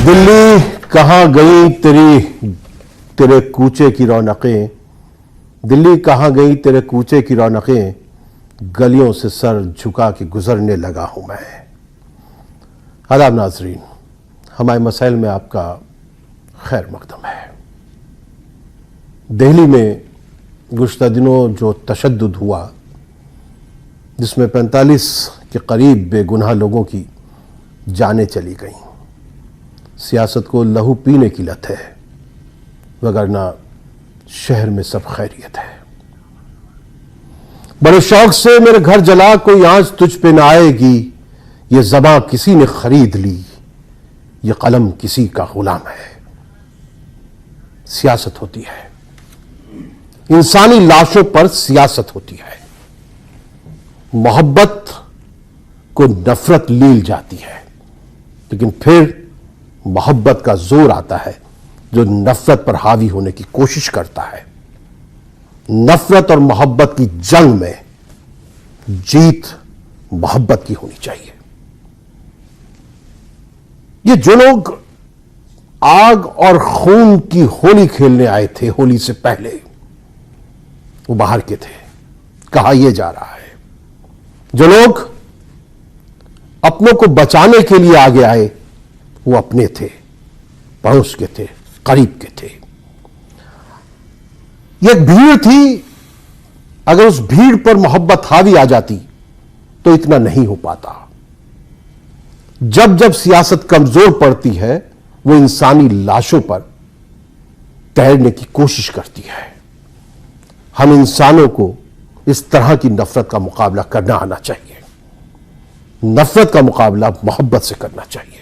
दिल्ली कहाँ गई तेरे कूचे की रौनकें। दिल्ली कहाँ गई तेरे कूचे की रौनकें। गलियों से सर झुका के गुजरने लगा हूं मैं। आदाब नाजरीन, हमारे मसाइल में आपका खैर मकदम है। दिल्ली में गुज़श्ता दिनों जो तशद्दुद हुआ, जिसमें 45 के करीब बेगुनाह लोगों की जानें चली गईं, सियासत को लहू पीने की लत है, वगरना शहर में सब खैरियत है। बड़े शौक से मेरे घर जला, कोई आंच तुझ पे ना आएगी। ये ज़बां किसी ने खरीद ली, ये कलम किसी का गुलाम है। सियासत होती है, इंसानी लाशों पर सियासत होती है। मोहब्बत को नफरत लील जाती है, लेकिन फिर मोहब्बत का जोर आता है जो नफरत पर हावी होने की कोशिश करता है। नफरत और मोहब्बत की जंग में जीत मोहब्बत की होनी चाहिए। ये जो लोग आग और खून की होली खेलने आए थे होली से पहले, वो बाहर के थे, कहा यह जा रहा है। जो लोग अपनों को बचाने के लिए आगे आए, वो अपने थे, पड़ोस के थे, करीब के थे। ये एक भीड़ थी, अगर उस भीड़ पर मोहब्बत हावी आ जाती तो इतना नहीं हो पाता। जब जब सियासत कमजोर पड़ती है, वो इंसानी लाशों पर तैरने की कोशिश करती है। हम इंसानों को इस तरह की नफरत का मुकाबला करना आना चाहिए। नफरत का मुकाबला मोहब्बत से करना चाहिए।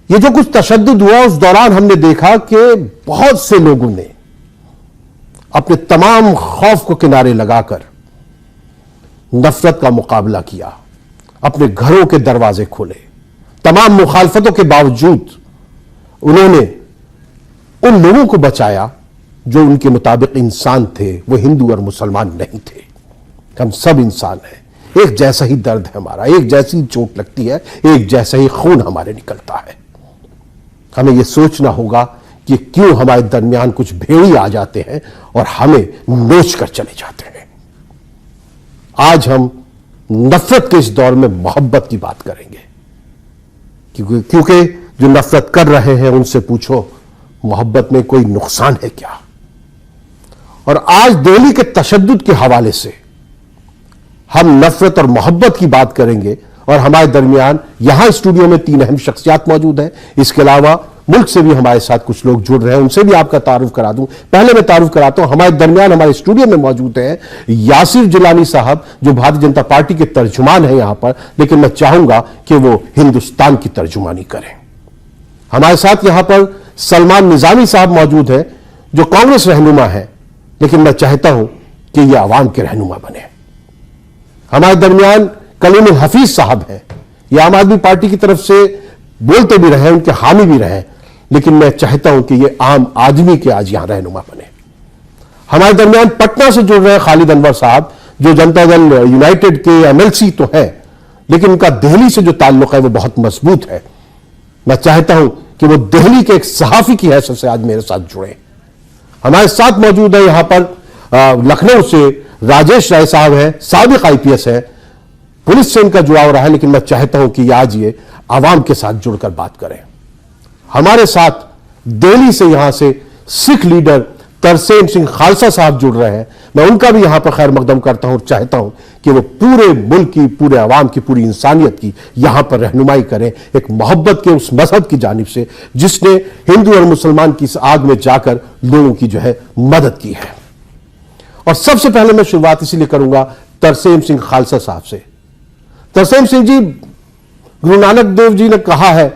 ये जो कुछ तशद्दुद हुआ, उस दौरान हमने देखा कि बहुत से लोगों ने अपने तमाम खौफ को किनारे लगाकर नफरत का मुकाबला किया, अपने घरों के दरवाजे खोले। तमाम मुखालफतों के बावजूद उन्होंने उन लोगों को बचाया जो उनके मुताबिक इंसान थे। वो हिंदू और मुसलमान नहीं थे, हम सब इंसान हैं। एक जैसा ही दर्द है हमारा, एक जैसी चोट लगती है, एक जैसा ही खून हमारे निकलता है। हमें यह सोचना होगा कि क्यों हमारे दरमियान कुछ भेड़िए आ जाते हैं और हमें नोच कर चले जाते हैं। आज हम नफरत के इस दौर में मोहब्बत की बात करेंगे, क्योंकि जो नफरत कर रहे हैं उनसे पूछो, मोहब्बत में कोई नुकसान है क्या? और आज दिल्ली के तशद्दुद के हवाले से हम नफरत और मोहब्बत की बात करेंगे। और हमारे दरमियान यहां स्टूडियो में 3 अहम शख्सियात मौजूद हैं। इसके अलावा मुल्क से भी हमारे साथ कुछ लोग जुड़ रहे हैं, उनसे भी आपका तारुफ करा दूं। पहले मैं तारुफ कराता हूं, हमारे दरमियान हमारे स्टूडियो में मौजूद हैं यासिर जिलानी साहब, जो भारतीय जनता पार्टी के तर्जुमान हैं यहां पर, लेकिन मैं चाहूंगा कि वो हिंदुस्तान की तर्जुमानी करें। हमारे साथ यहां पर सलमान निजामी साहब मौजूद हैं, जो कांग्रेस रहनुमा है, लेकिन मैं चाहता हूं कि ये आवाम के रहनुमा बने। हमारे दरमियान कलीम हफीज साहब हैं, ये आम आदमी पार्टी की तरफ से बोलते भी रहे, उनके हामी भी रहे, लेकिन मैं चाहता हूं कि ये आम आदमी के आज यहां रहनुमा बने। हमारे दरमियान पटना से जुड़ रहे हैं खालिद अनवर साहब, जो जनता दल यूनाइटेड के एमएलसी तो हैं, लेकिन उनका दिल्ली से जो ताल्लुक है वो बहुत मजबूत है। मैं चाहता हूं कि वो दिल्ली के एक सहाफी की हैसियत से आज मेरे साथ जुड़े। हमारे साथ मौजूद है यहां पर लखनऊ से राजेश राय साहब हैं, साबिक आईपीएस है, पुलिस से इनका जुड़ाव रहा है, लेकिन मैं चाहता हूं कि आज ये आवाम के साथ जुड़कर बात करें। हमारे साथ दिल्ली से यहां से सिख लीडर तरसेम सिंह खालसा साहब जुड़ रहे हैं। मैं उनका भी यहां पर खैर मकदम करता हूं और चाहता हूं कि वो पूरे मुल्क की, पूरे आवाम की, पूरी इंसानियत की यहां पर रहनुमाई करें, एक मोहब्बत के उस मजहब की जानिब से जिसने हिंदू और मुसलमान की इस आग में जाकर लोगों की जो है मदद की है। और सबसे पहले मैं शुरुआत इसीलिए करूंगा तरसेम सिंह खालसा साहब से। तरसेम सिंह जी, गुरु नानक देव जी ने कहा है,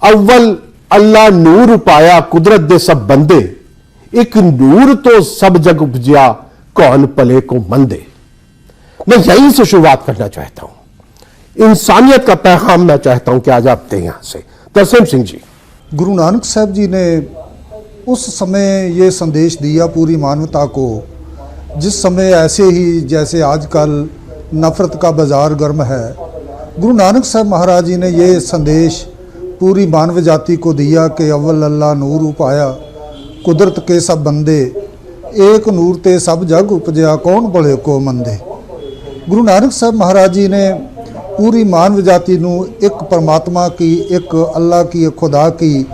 अव्वल अल्लाह नूर पाया कुदरत दे सब बंदे, एक नूर तो सब जग उपजिया कौन पले को मंदे। मैं यहीं से शुरुआत करना चाहता हूं, इंसानियत का पैगाम मैं चाहता हूं कि आज आप दें यहां से। तरसेम सिंह जी, गुरु नानक साहब जी ने उस समय ये संदेश दिया पूरी मानवता को, जिस समय ऐसे ही जैसे आजकल नफ़रत का बाज़ार गर्म है, गुरु नानक साहब महाराज जी ने ये संदेश पूरी मानव जाति को दिया कि अव्वल अल्लाह नूर उपाया, कुदरत के सब बंदे, एक नूर ते सब जग उपजया, कौन बड़े को मंदे। गुरु नानक साहब महाराज जी ने पूरी मानव जाति नू एक परमात्मा की, एक अल्लाह की, एक खुदा की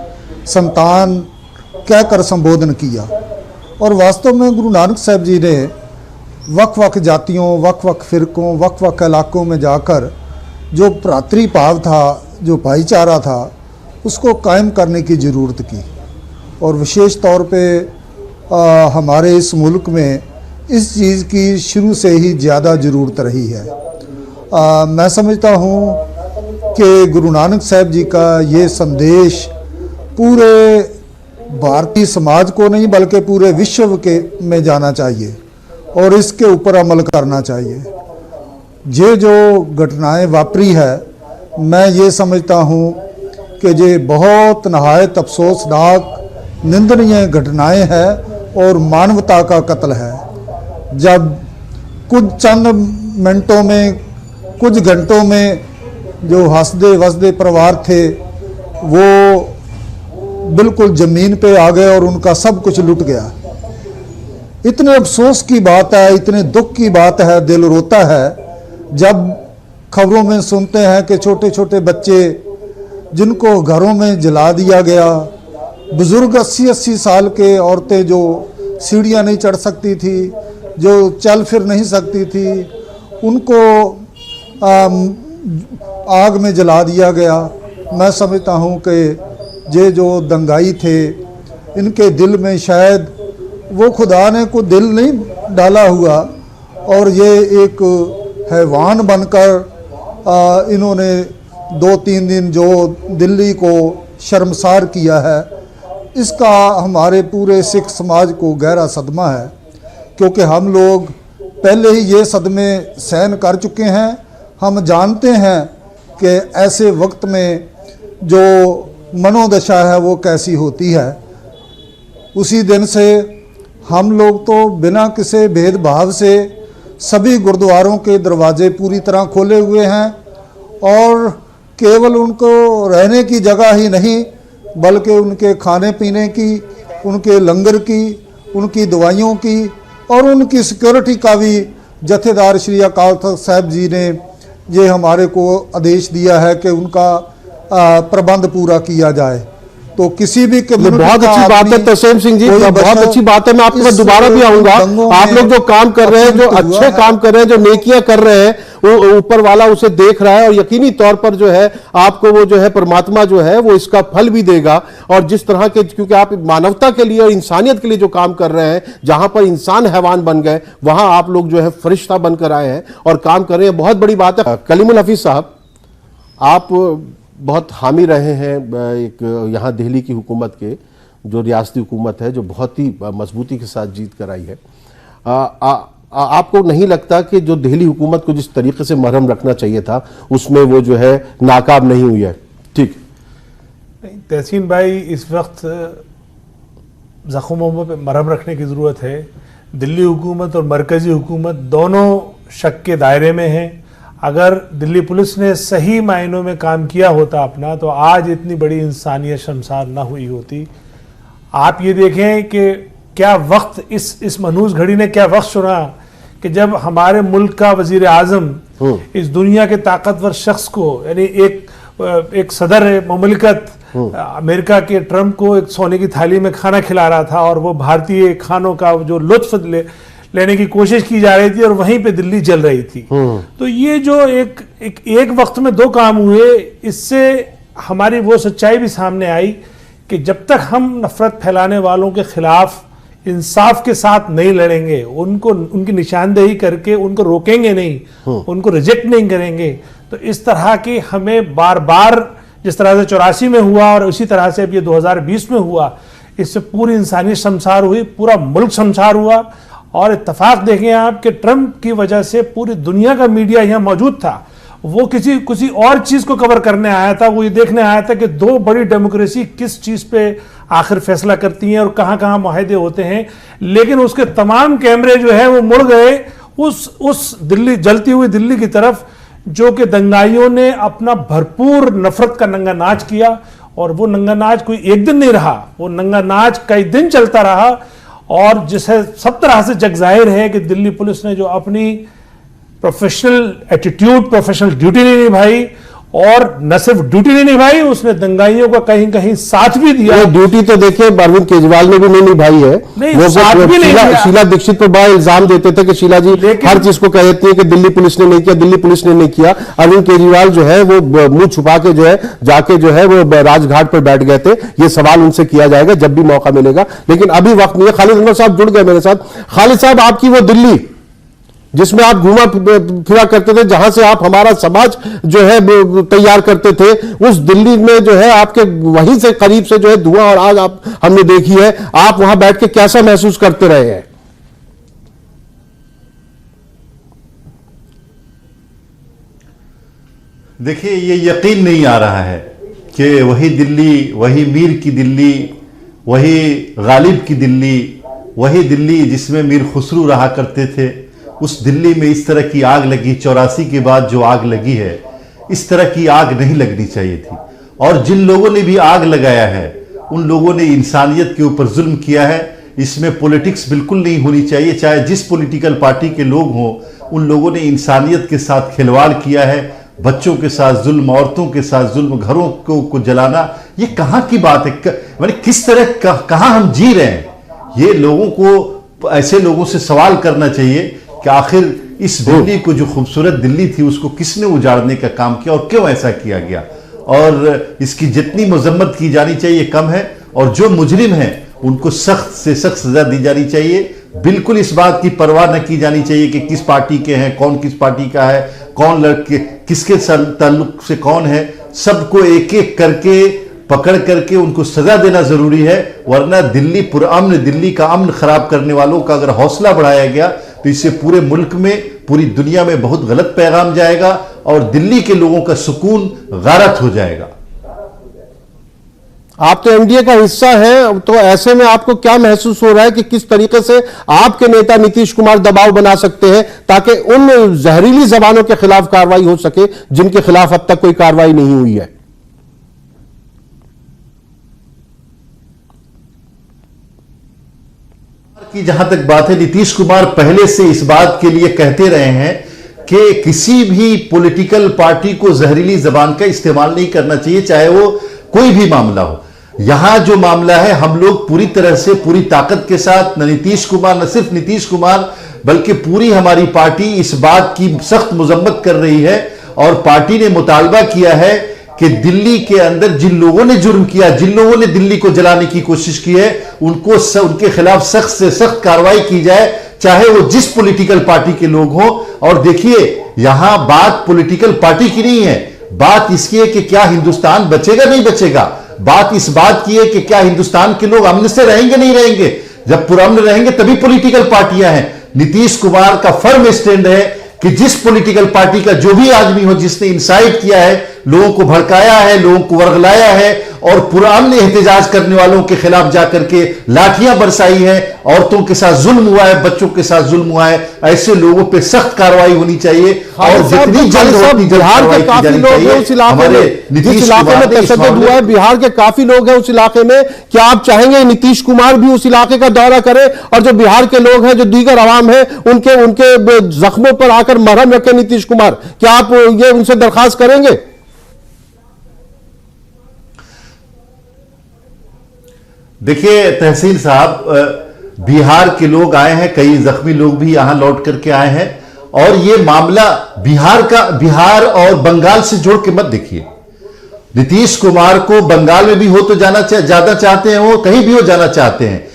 संतान कहकर संबोधन किया। और वास्तव में गुरु नानक साहब जी ने वक्-वक् जातियों, वक्-वक् फ़िरकों, वक्-वक् इलाकों में जाकर जो भ्रातृभाव था, जो भाईचारा था, उसको कायम करने की ज़रूरत की। और विशेष तौर पे हमारे इस मुल्क में इस चीज़ की शुरू से ही ज़्यादा ज़रूरत रही है। मैं समझता हूँ कि गुरु नानक साहब जी का ये संदेश पूरे भारतीय समाज को नहीं बल्कि पूरे विश्व के में जाना चाहिए और इसके ऊपर अमल करना चाहिए। ये जो घटनाएं वापरी है, मैं ये समझता हूँ कि ये बहुत नहायत अफसोसनाक, निंदनीय घटनाएं हैं और मानवता का कत्ल है। जब कुछ चंद मिनटों में, कुछ घंटों में जो हंसदे वसदे परिवार थे वो बिल्कुल ज़मीन पे आ गए और उनका सब कुछ लुट गया। इतने अफसोस की बात है, इतने दुख की बात है, दिल रोता है जब खबरों में सुनते हैं कि छोटे छोटे बच्चे जिनको घरों में जला दिया गया, बुज़ुर्ग 80-80 साल के औरतें जो सीढ़ियाँ नहीं चढ़ सकती थी, जो चल फिर नहीं सकती थी, उनको आग में जला दिया गया। मैं समझता हूँ कि ये जो दंगाई थे, इनके दिल में शायद वो खुदा ने को दिल नहीं डाला हुआ और ये एक हैवान बनकर इन्होंने 2-3 दिन जो दिल्ली को शर्मसार किया है, इसका हमारे पूरे सिख समाज को गहरा सदमा है। क्योंकि हम लोग पहले ही ये सदमे सहन कर चुके हैं। हम जानते हैं कि ऐसे वक्त में जो मनोदशा है वो कैसी होती है। उसी दिन से हम लोग तो बिना किसी भेदभाव से सभी गुरुद्वारों के दरवाजे पूरी तरह खोले हुए हैं और केवल उनको रहने की जगह ही नहीं बल्कि उनके खाने पीने की, उनके लंगर की, उनकी दवाइयों की और उनकी सिक्योरिटी का भी जथेदार श्री अकाल तख्त साहब जी ने ये हमारे को आदेश दिया है कि उनका प्रबंध पूरा किया जाए। तो किसी भी बहुत अच्छी बात है तरसेम सिंह जी, बहुत अच्छी बात है। मैं आपके पास दोबारा भी आऊंगा। आप लोग जो काम कर रहे हैं, जो अच्छे काम कर रहे हैं, जो नेकियां कर रहे हैं, वो ऊपर वाला उसे देख रहा है और यकीनी तौर पर जो है आपको वो जो है परमात्मा जो है वो इसका फल भी देगा। और जिस तरह के, क्योंकि आप मानवता के लिए और इंसानियत के लिए जो काम कर रहे हैं, जहां पर इंसान हैवान बन गए वहां आप लोग जो है फरिश्ता बनकर आए हैं और काम कर रहे हैं, बहुत बड़ी बात है। कलीमुल हफीज साहब, आप बहुत हामी रहे हैं एक यहाँ दिल्ली की हुकूमत के, जो रियासती हुकूमत है, जो बहुत ही मजबूती के साथ जीत कर आई है। आपको नहीं लगता कि जो दिल्ली हुकूमत को जिस तरीके से मरहम रखना चाहिए था उसमें वो जो है नाकाम नहीं हुई है? ठीक तहसीन भाई, इस वक्त जख्मों पर मरहम रखने की ज़रूरत है। दिल्ली हुकूमत और मरकज़ी हुकूमत दोनों शक के दायरे में हैं। अगर दिल्ली पुलिस ने सही मायनों में काम किया होता अपना, तो आज इतनी बड़ी इंसानियत शर्मसार ना हुई होती। आप ये देखें कि क्या वक्त, इस मनहूस घड़ी ने क्या वक्त चुना कि जब हमारे मुल्क का वजीर आज़म इस दुनिया के ताकतवर शख्स को, यानी एक सदर मुमलिकत अमेरिका के ट्रंप को एक सोने की थाली में खाना खिला रहा था और वो भारतीय खानों का जो लुत्फ लेने की कोशिश की जा रही थी और वहीं पे दिल्ली जल रही थी। तो ये जो एक वक्त में दो काम हुए, इससे हमारी वो सच्चाई भी सामने आई कि जब तक हम नफरत फैलाने वालों के खिलाफ इंसाफ के साथ नहीं लड़ेंगे, उनकी निशानदेही करके उनको रोकेंगे नहीं, उनको रिजेक्ट नहीं करेंगे, तो इस तरह की हमें बार बार, जिस तरह से 84 में हुआ और उसी तरह से अब ये 2020 में हुआ, इससे पूरी इंसानियत शर्मसार हुई, पूरा मुल्क शर्मसार हुआ। और इत्तेफाक देखें आप कि ट्रंप की वजह से पूरी दुनिया का मीडिया यहाँ मौजूद था। वो किसी और चीज़ को कवर करने आया था, वो ये देखने आया था कि दो बड़ी डेमोक्रेसी किस चीज़ पे आखिर फैसला करती हैं और कहाँ कहाँ मुआहदे होते हैं। लेकिन उसके तमाम कैमरे जो है वो मुड़ गए उस दिल्ली, जलती हुई दिल्ली की तरफ, जो कि दंगाइयों ने अपना भरपूर नफरत का नंगा नाच किया, और वो नंगा नाच कोई एक दिन नहीं रहा, वो नंगा नाच कई दिन चलता रहा। और जिसे सब तरह से जग जाहिर है कि दिल्ली पुलिस ने जो अपनी प्रोफेशनल एटीट्यूड, प्रोफेशनल ड्यूटी नहीं निभाई, और न सिर्फ ड्यूटी नहीं निभाई, उसने दंगाइयों का कहीं कहीं साथ भी दिया। ये ड्यूटी तो देखिए अरविंद केजरीवाल ने भी नहीं निभाई है। नहीं, वो साथ भी नहीं दिया। शीला दीक्षित पर बड़ा इल्जाम देते थे कि शीला जी हर चीज को कहती है कि दिल्ली पुलिस ने नहीं किया, दिल्ली पुलिस ने नहीं किया। अरविंद केजरीवाल जो है वो मुंह छुपा के जो है जाके जो है वो राजघाट पर बैठ गए थे। ये सवाल उनसे किया जाएगा जब भी मौका मिलेगा, लेकिन अभी वक्त नहीं है। खालिद अनवर साहब जुड़ गए मेरे साथ। खालिद साहब, आपकी वो दिल्ली जिसमें आप घूमा फिरा करते थे, जहां से आप हमारा समाज जो है तैयार करते थे, उस दिल्ली में जो है आपके वहीं से करीब से जो है धुआं और आग आप हमने देखी है। आप वहां बैठ के कैसा महसूस करते रहे हैं? देखिए, ये यकीन नहीं आ रहा है कि वही दिल्ली, वही मीर की दिल्ली, वही गालिब की दिल्ली, वही दिल्ली जिसमें मीर खुसरू रहा करते थे, उस दिल्ली में इस तरह की आग लगी। 84 के बाद जो आग लगी है, इस तरह की आग नहीं लगनी चाहिए थी। और जिन लोगों ने भी आग लगाया है, उन लोगों ने इंसानियत के ऊपर जुल्म किया है। इसमें पॉलिटिक्स बिल्कुल नहीं होनी चाहिए, चाहे जिस पॉलिटिकल पार्टी के लोग हों। उन लोगों ने इंसानियत के साथ खिलवाड़ किया है, बच्चों के साथ जुल्म, औरतों के साथ जुल्म, घरों को जलाना। ये कहाँ की बात है? माने किस तरह कहाँ हम जी रहे हैं? ये लोगों को, ऐसे लोगों से सवाल करना चाहिए कि आखिर इस दिल्ली को, जो खूबसूरत दिल्ली थी, उसको किसने उजाड़ने का काम किया और क्यों ऐसा किया गया। और इसकी जितनी मजम्मत की जानी चाहिए कम है, और जो मुजरिम हैं उनको सख्त से सख्त सजा दी जानी चाहिए। बिल्कुल इस बात की परवाह न की जानी चाहिए कि किस पार्टी के हैं, कौन किस पार्टी का है, कौन लड़के किसके ताल्लुक से कौन है। सबको एक एक करके पकड़ करके उनको सजा देना जरूरी है, वरना दिल्ली पुरअमन, दिल्ली का अमन खराब करने वालों का अगर हौसला बढ़ाया गया तो इससे पूरे मुल्क में, पूरी दुनिया में बहुत गलत पैगाम जाएगा और दिल्ली के लोगों का सुकून गारत हो जाएगा। आप तो एनडीए का हिस्सा हैं, तो ऐसे में आपको क्या महसूस हो रहा है कि किस तरीके से आपके नेता नीतीश कुमार दबाव बना सकते हैं ताकि उन जहरीली जबानों के खिलाफ कार्रवाई हो सके जिनके खिलाफ अब तक कोई कार्रवाई नहीं हुई है? की जहां तक बात है, नीतीश कुमार पहले से इस बात के लिए कहते रहे हैं कि किसी भी पॉलिटिकल पार्टी को जहरीली जबान का इस्तेमाल नहीं करना चाहिए, चाहे वो कोई भी मामला हो। यहां जो मामला है, हम लोग पूरी तरह से, पूरी ताकत के साथ, न नीतीश कुमार, न सिर्फ नीतीश कुमार बल्कि पूरी हमारी पार्टी इस बात की सख्त मजम्मत कर रही है। और पार्टी ने मुतालबा किया है कि दिल्ली के अंदर जिन लोगों ने जुर्म किया, जिन लोगों ने दिल्ली को जलाने की कोशिश की है, उनके खिलाफ सख्त से सख्त कार्रवाई की जाए, चाहे वो जिस पॉलिटिकल पार्टी के लोग हों। और देखिए, यहां बात पॉलिटिकल पार्टी की नहीं है, बात इसकी है कि क्या हिंदुस्तान बचेगा नहीं बचेगा। बात इस बात की है कि क्या हिंदुस्तान के लोग अमन से रहेंगे नहीं रहेंगे। जब पुरअमन रहेंगे तभी पॉलिटिकल पार्टियां हैं। नीतीश कुमार का फर्म स्टैंड है कि जिस पॉलिटिकल पार्टी का जो भी आदमी हो, जिसने इंसाइट किया है, लोगों को भड़काया है, लोगों को वर्गलाया है और पुरअमन एहतजाज करने वालों के खिलाफ जाकर के लाठियां बरसाई है, औरतों के साथ जुल्म हुआ है, बच्चों के साथ जुल्म हुआ है, ऐसे लोगों पे सख्त कार्रवाई होनी चाहिए। और जितनी जल्द हो उतनी जल्द बिहार के काफी लोग हैं उस इलाके में, जिस इलाके में तशद्दुद हुआ है, बिहार के काफी लोग हैं उस इलाके में। क्या आप चाहेंगे नीतीश कुमार भी उस इलाके का दौरा करें और जो बिहार के लोग हैं, जो दीगर आवाम है, उनके जख्मों पर आकर मरहम रखें नीतीश कुमार? क्या आप ये उनसे दरखास्त करेंगे? देखिए तहसील साहब, बिहार के लोग आए हैं, कई जख्मी लोग भी यहां लौट करके आए हैं। और ये मामला बिहार और बंगाल से जोड़ के मत देखिए। नीतीश कुमार को बंगाल में भी हो तो जाना ज्यादा चाहते हैं, वो कहीं भी हो जाना चाहते हैं।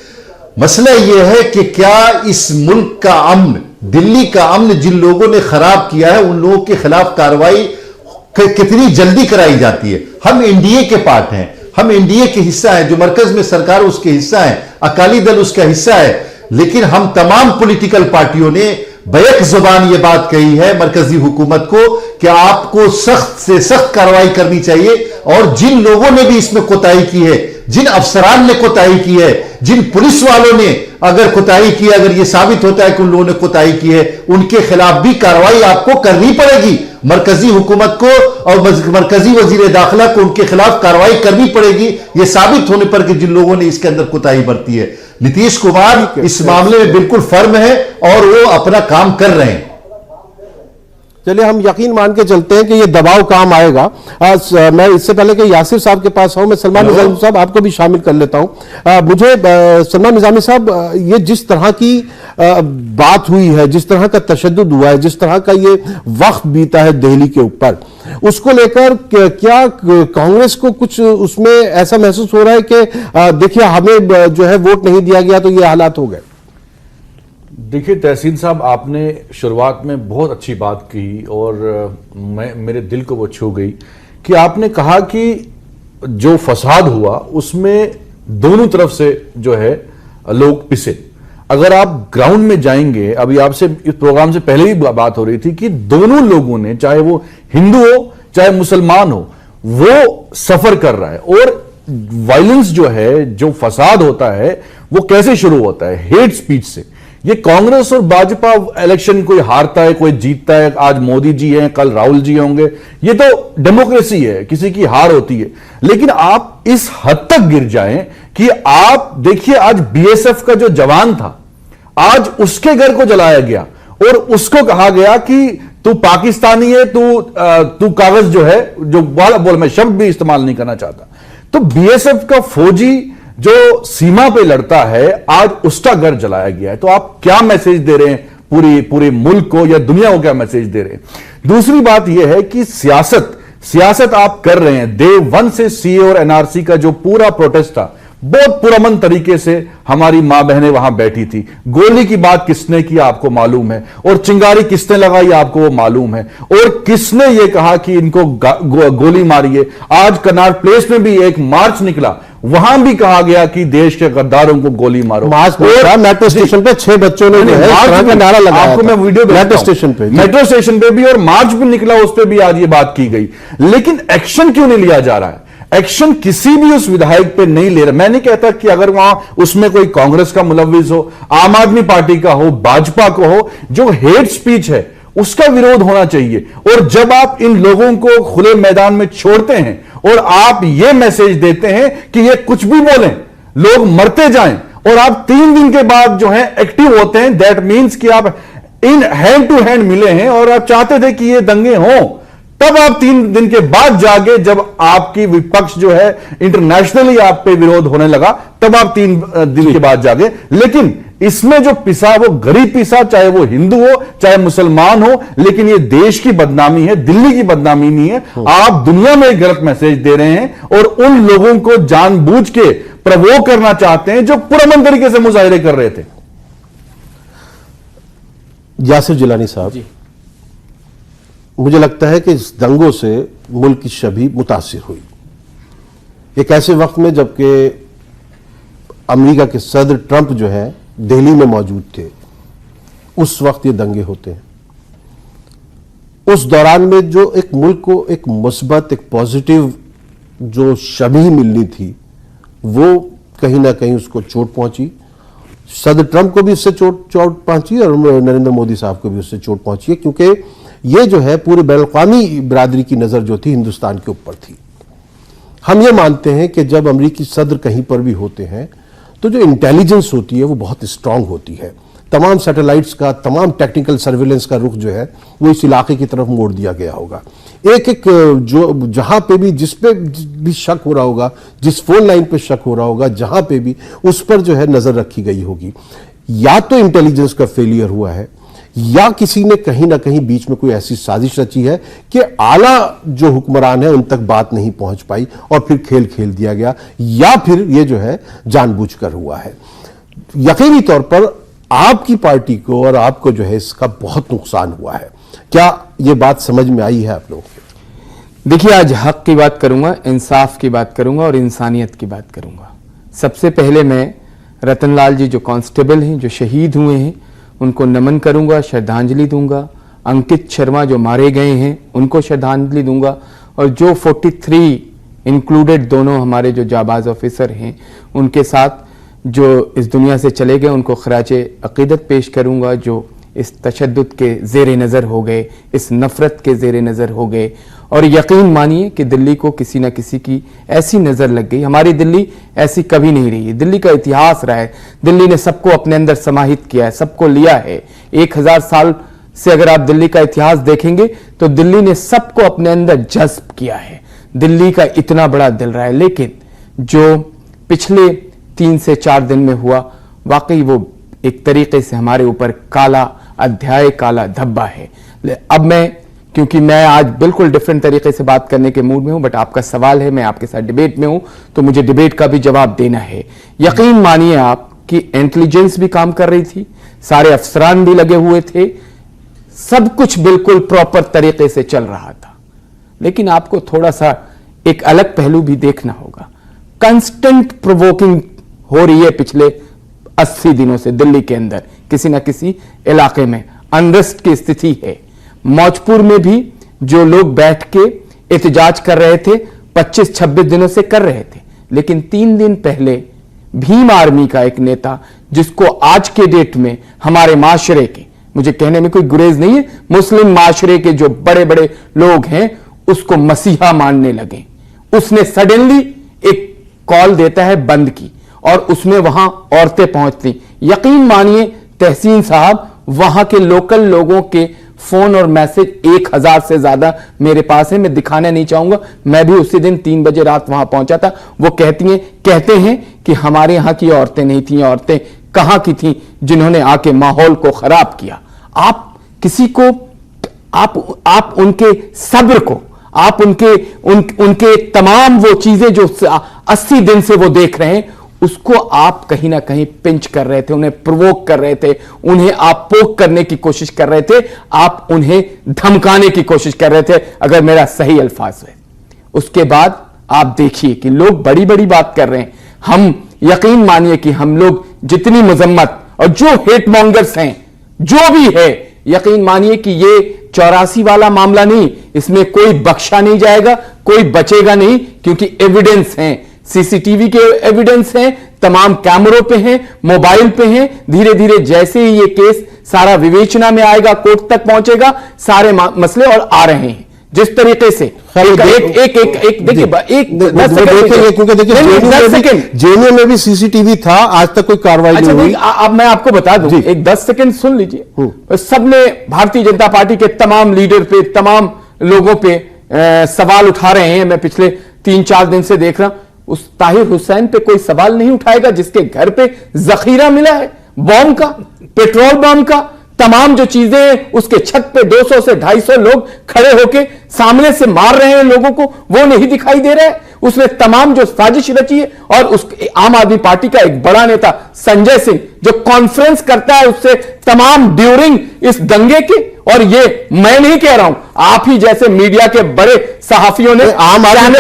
मसला यह है कि क्या इस मुल्क का अमन, दिल्ली का अमन जिन लोगों ने खराब किया है, उन लोगों के खिलाफ कार्रवाई कितनी जल्दी कराई जाती है। हम एनडीए के पार्ट हैं, हम एनडीए के हिस्सा हैं, जो मरकज में सरकार उसके हिस्सा है, अकाली दल उसका हिस्सा है। लेकिन हम तमाम पॉलिटिकल पार्टियों ने बैक जुबान ये बात कही है मरकजी हुकूमत को कि आपको सख्त से सख्त कार्रवाई करनी चाहिए। और जिन लोगों ने भी इसमें कोताही की है, जिन अफसरान ने कोताही की है, जिन पुलिस वालों ने अगर कोताही की, अगर यह साबित होता है कि उन लोगों ने कोताही की है, उनके खिलाफ भी कार्रवाई आपको करनी पड़ेगी। मरकजी हुकूमत को और मरकजी वजीर दाखिला को उनके खिलाफ कार्रवाई करनी पड़ेगी, यह साबित होने पर कि जिन लोगों ने इसके अंदर कोताही बरती है। नीतीश कुमार इस मामले में बिल्कुल फर्म है और वो अपना काम कर रहे हैं। चलिए हम यकीन मान के चलते हैं कि ये दबाव काम आएगा। मैं इससे पहले कि यासिर साहब के पास आऊं, मैं सलमान निजामी साहब आपको भी शामिल कर लेता हूं। मुझे सलमान निजामी साहब, ये जिस तरह की बात हुई है, जिस तरह का तशद्दुद हुआ है, जिस तरह का ये वक्त बीता है दिल्ली के ऊपर, उसको लेकर क्या कांग्रेस को कुछ उसमें ऐसा महसूस हो रहा है कि देखिए हमें जो है वोट नहीं दिया गया तो ये हालात हो गए? देखिए तहसीन साहब, आपने शुरुआत में बहुत अच्छी बात की और मेरे दिल को वो छू गई कि आपने कहा कि जो फसाद हुआ उसमें दोनों तरफ से जो है लोग पिसे। अगर आप ग्राउंड में जाएंगे, अभी आपसे इस प्रोग्राम से पहले भी बात हो रही थी कि दोनों लोगों ने, चाहे वो हिंदू हो चाहे मुसलमान हो, वो सफर कर रहा है। और वायलेंस जो है, जो फसाद होता है, वो कैसे शुरू होता है? हेट स्पीच से। ये कांग्रेस और भाजपा इलेक्शन कोई हारता है कोई जीतता है, आज मोदी जी हैं कल राहुल जी होंगे, ये तो डेमोक्रेसी है, किसी की हार होती है। लेकिन आप इस हद तक गिर जाएं कि आप देखिए, आज बीएसएफ का जो जवान था, आज उसके घर को जलाया गया और उसको कहा गया कि तू पाकिस्तानी है, तू कागज जो है, जो बोल मैं शब्द भी इस्तेमाल नहीं करना चाहता। तो बीएसएफ का फौजी जो सीमा पे लड़ता है, आज उसका घर जलाया गया है। तो आप क्या मैसेज दे रहे हैं पूरे मुल्क को या दुनिया को, क्या मैसेज दे रहे हैं? दूसरी बात यह है कि सियासत आप कर रहे हैं। डे 1 से सीए और एनआरसी का जो पूरा प्रोटेस्ट था, बहुत पुरअमन तरीके से हमारी मां बहनें वहां बैठी थी। गोली की बात किसने की आपको मालूम है, और चिंगारी किसने लगाई आपको वो मालूम है, और किसने ये कहा कि इनको गोली मारिए। आज कनाट प्लेस में भी एक मार्च निकला, वहां भी कहा गया कि देश के गद्दारों को गोली मारो। मेट्रो स्टेशन पे 6 बच्चों ने नारा लगाया, आपको मैं वीडियो मेट्रो स्टेशन पे भी, और मार्च भी निकला, उस पर भी आज ये बात की गई। लेकिन एक्शन क्यों नहीं लिया जा रहा है? एक्शन किसी भी उस विधायक पे नहीं ले रहा। मैं नहीं कहता कि अगर वहां उसमें कोई कांग्रेस का मुलव्विस हो, आम आदमी पार्टी का हो, भाजपा को हो, जो हेट स्पीच है उसका विरोध होना चाहिए। और जब आप इन लोगों को खुले मैदान में छोड़ते हैं और आप ये मैसेज देते हैं कि ये कुछ भी बोलें, लोग मरते जाएं, और आप 3 दिन के बाद जो है एक्टिव होते हैं, दैट मीन्स कि आप इन हैंड टू हैंड मिले हैं और आप चाहते थे कि ये दंगे हों। तब आप 3 दिन के बाद जागे, जब आपकी विपक्ष जो है इंटरनेशनली आप पे विरोध होने लगा, तब आप 3 दिन के बाद जागे। लेकिन इसमें जो पिसा वो गरीब पिसा, चाहे वो हिंदू हो चाहे मुसलमान हो। लेकिन ये देश की बदनामी है, दिल्ली की बदनामी नहीं है। आप दुनिया में एक गलत मैसेज दे रहे हैं और उन लोगों को जानबूझ के प्रवोक करना चाहते हैं जो पुरअमन तरीके से मुजाहिरे कर रहे थे। यासिर जिलानी साहब, मुझे लगता है कि इस दंगों से मुल्क की छवि मुतासिर हुई। एक ऐसे वक्त में जबकि अमेरिका के सदर ट्रंप जो है दिल्ली में मौजूद थे, उस वक्त ये दंगे होते हैं। उस दौरान में जो एक मुल्क को एक मुस्बत, एक पॉजिटिव जो छवि मिलनी थी, वो कहीं ना कहीं उसको चोट पहुंची। सदर ट्रंप को भी उससे चोट पहुंची और नरेंद्र मोदी साहब को भी उससे चोट पहुंची है, क्योंकि ये जो है पूरे बैनुल-अक़वामी बिरादरी की नज़र जो थी हिंदुस्तान के ऊपर थी। हम ये मानते हैं कि जब अमेरिकी सदर कहीं पर भी होते हैं तो जो इंटेलिजेंस होती है वो बहुत स्ट्रांग होती है। तमाम सैटेलाइट्स का, तमाम टेक्निकल सर्विलेंस का रुख जो है वो इस इलाके की तरफ मोड़ दिया गया होगा। एक एक जो जहां पे भी, जिस पे भी शक हो रहा होगा, जिस फोन लाइन पे शक हो रहा होगा, जहां पे भी, उस पर जो है नजर रखी गई होगी। या तो इंटेलिजेंस का फेलियर हुआ है, या किसी ने कहीं ना कहीं बीच में कोई ऐसी साजिश रची है कि आला जो हुक्मरान है उन तक बात नहीं पहुंच पाई और फिर खेल खेल दिया गया, या फिर ये जो है जानबूझकर हुआ है। यकीनी तौर पर आपकी पार्टी को और आपको जो है इसका बहुत नुकसान हुआ है। क्या ये बात समझ में आई है आप लोगों को? देखिए, आज हक की बात करूंगा, इंसाफ की बात करूंगा और इंसानियत की बात करूंगा। सबसे पहले मैं रतनलाल जी जो कांस्टेबल हैं, जो शहीद हुए हैं, उनको नमन करूंगा, श्रद्धांजलि दूंगा। अंकित शर्मा जो मारे गए हैं उनको श्रद्धांजलि दूंगा, और जो 43 इंक्लूडेड दोनों हमारे जो जाबाज ऑफिसर हैं, उनके साथ जो इस दुनिया से चले गए उनको खराजे अकीदत पेश करूंगा, जो इस तशद्दुद के ज़ेर नज़र हो गए, इस नफ़रत के ज़ेर नज़र हो गए। और यकीन मानिए कि दिल्ली को किसी न किसी की ऐसी नज़र लग गई। हमारी दिल्ली ऐसी कभी नहीं रही है, दिल्ली का इतिहास रहा है, दिल्ली ने सबको अपने अंदर समाहित किया है, सबको लिया है। 1000 साल से अगर आप दिल्ली का इतिहास देखेंगे तो दिल्ली ने सबको अपने अंदर जज्ब किया है, दिल्ली का इतना बड़ा दिल रहा है। लेकिन जो पिछले 3 से 4 दिन में हुआ, वाकई वो एक तरीके से हमारे ऊपर काला अध्याय, काला धब्बा है। अब क्योंकि मैं आज बिल्कुल डिफरेंट तरीके से बात करने के मूड में हूं, बट आपका सवाल है, मैं आपके साथ डिबेट में हूं, तो मुझे डिबेट का भी जवाब देना है। यकीन मानिए आप कि इंटेलिजेंस भी काम कर रही थी, सारे अफसरान भी लगे हुए थे, सब कुछ बिल्कुल प्रॉपर तरीके से चल रहा था। लेकिन आपको थोड़ा सा एक अलग पहलू भी देखना होगा। कंस्टेंट प्रोवोकिंग हो रही है पिछले 80 दिनों से दिल्ली के अंदर, किसी ना किसी इलाके में अनरेस्ट की स्थिति है। मौजपुर में भी जो लोग बैठ के एहतजाज कर रहे थे 25-26 दिनों से कर रहे थे। लेकिन 3 दिन पहले भीम आर्मी का एक नेता, जिसको आज के डेट में हमारे माशरे के, मुझे कहने में कोई गुरेज नहीं है, मुस्लिम माशरे के जो बड़े बड़े लोग हैं उसको मसीहा मानने लगे, उसने सडनली एक कॉल देता है बंद की, और उसमें वहां औरतें पहुंचती। यकीन मानिए तहसीन साहब, वहां के लोकल लोगों के फोन और मैसेज 1000 से ज्यादा मेरे पास है, मैं दिखाना नहीं चाहूंगा। मैं भी उसी दिन 3 बजे रात वहां पहुंचा था। वो कहते हैं कि हमारे यहां की औरतें नहीं थी, औरतें कहां की थी जिन्होंने आके माहौल को खराब किया। आप किसी को, आप उनके सब्र को, आप उनके तमाम वो चीजें जो 80 दिन से वो देख रहे हैं, उसको आप कहीं ना कहीं पिंच कर रहे थे, उन्हें प्रोवोक कर रहे थे, उन्हें आप पोक करने की कोशिश कर रहे थे, आप उन्हें धमकाने की कोशिश कर रहे थे, अगर मेरा सही अल्फाज है। उसके बाद आप देखिए कि लोग बड़ी बड़ी बात कर रहे हैं। हम यकीन मानिए कि हम लोग जितनी मजम्मत और जो हेट मॉन्गर्स हैं, जो भी है, यकीन मानिए कि ये 84 वाला मामला नहीं, इसमें कोई बख्शा नहीं जाएगा, कोई बचेगा नहीं, क्योंकि एविडेंस हैं, सीसीटीवी के एविडेंस हैं, तमाम कैमरों पे हैं, मोबाइल पे हैं। धीरे धीरे जैसे ही ये केस सारा विवेचना में आएगा, कोर्ट तक पहुंचेगा, सारे मसले और आ रहे हैं जिस तरीके से जेएनयू में भी सीसीटीवी था, आज तक कोई कार्रवाई नहीं हुई। अब मैं आपको बता दूं, एक 10 सेकंड सुन लीजिए। सबने भारतीय जनता पार्टी के तमाम लीडर पे, तमाम लोगों पे सवाल उठा रहे हैं। मैं पिछले 3-4 दिन से देख रहा हूं, उस ताहिर हुसैन पे कोई सवाल नहीं उठाएगा जिसके घर पे जखीरा मिला है बॉम्ब का, पेट्रोल बॉम्ब का, तमाम जो चीजें हैं, उसके छत पे 200 से 250 लोग खड़े होके सामने से मार रहे हैं लोगों को, वो नहीं दिखाई दे रहा है। उसने तमाम जो साजिश रची है, और उस आम आदमी पार्टी का एक बड़ा नेता संजय सिंह जो कॉन्फ्रेंस करता है उससे तमाम ड्यूरिंग इस दंगे के, और ये मैं नहीं कह रहा हूं, आप ही जैसे मीडिया के बड़े सहाफियों ने आम आदमी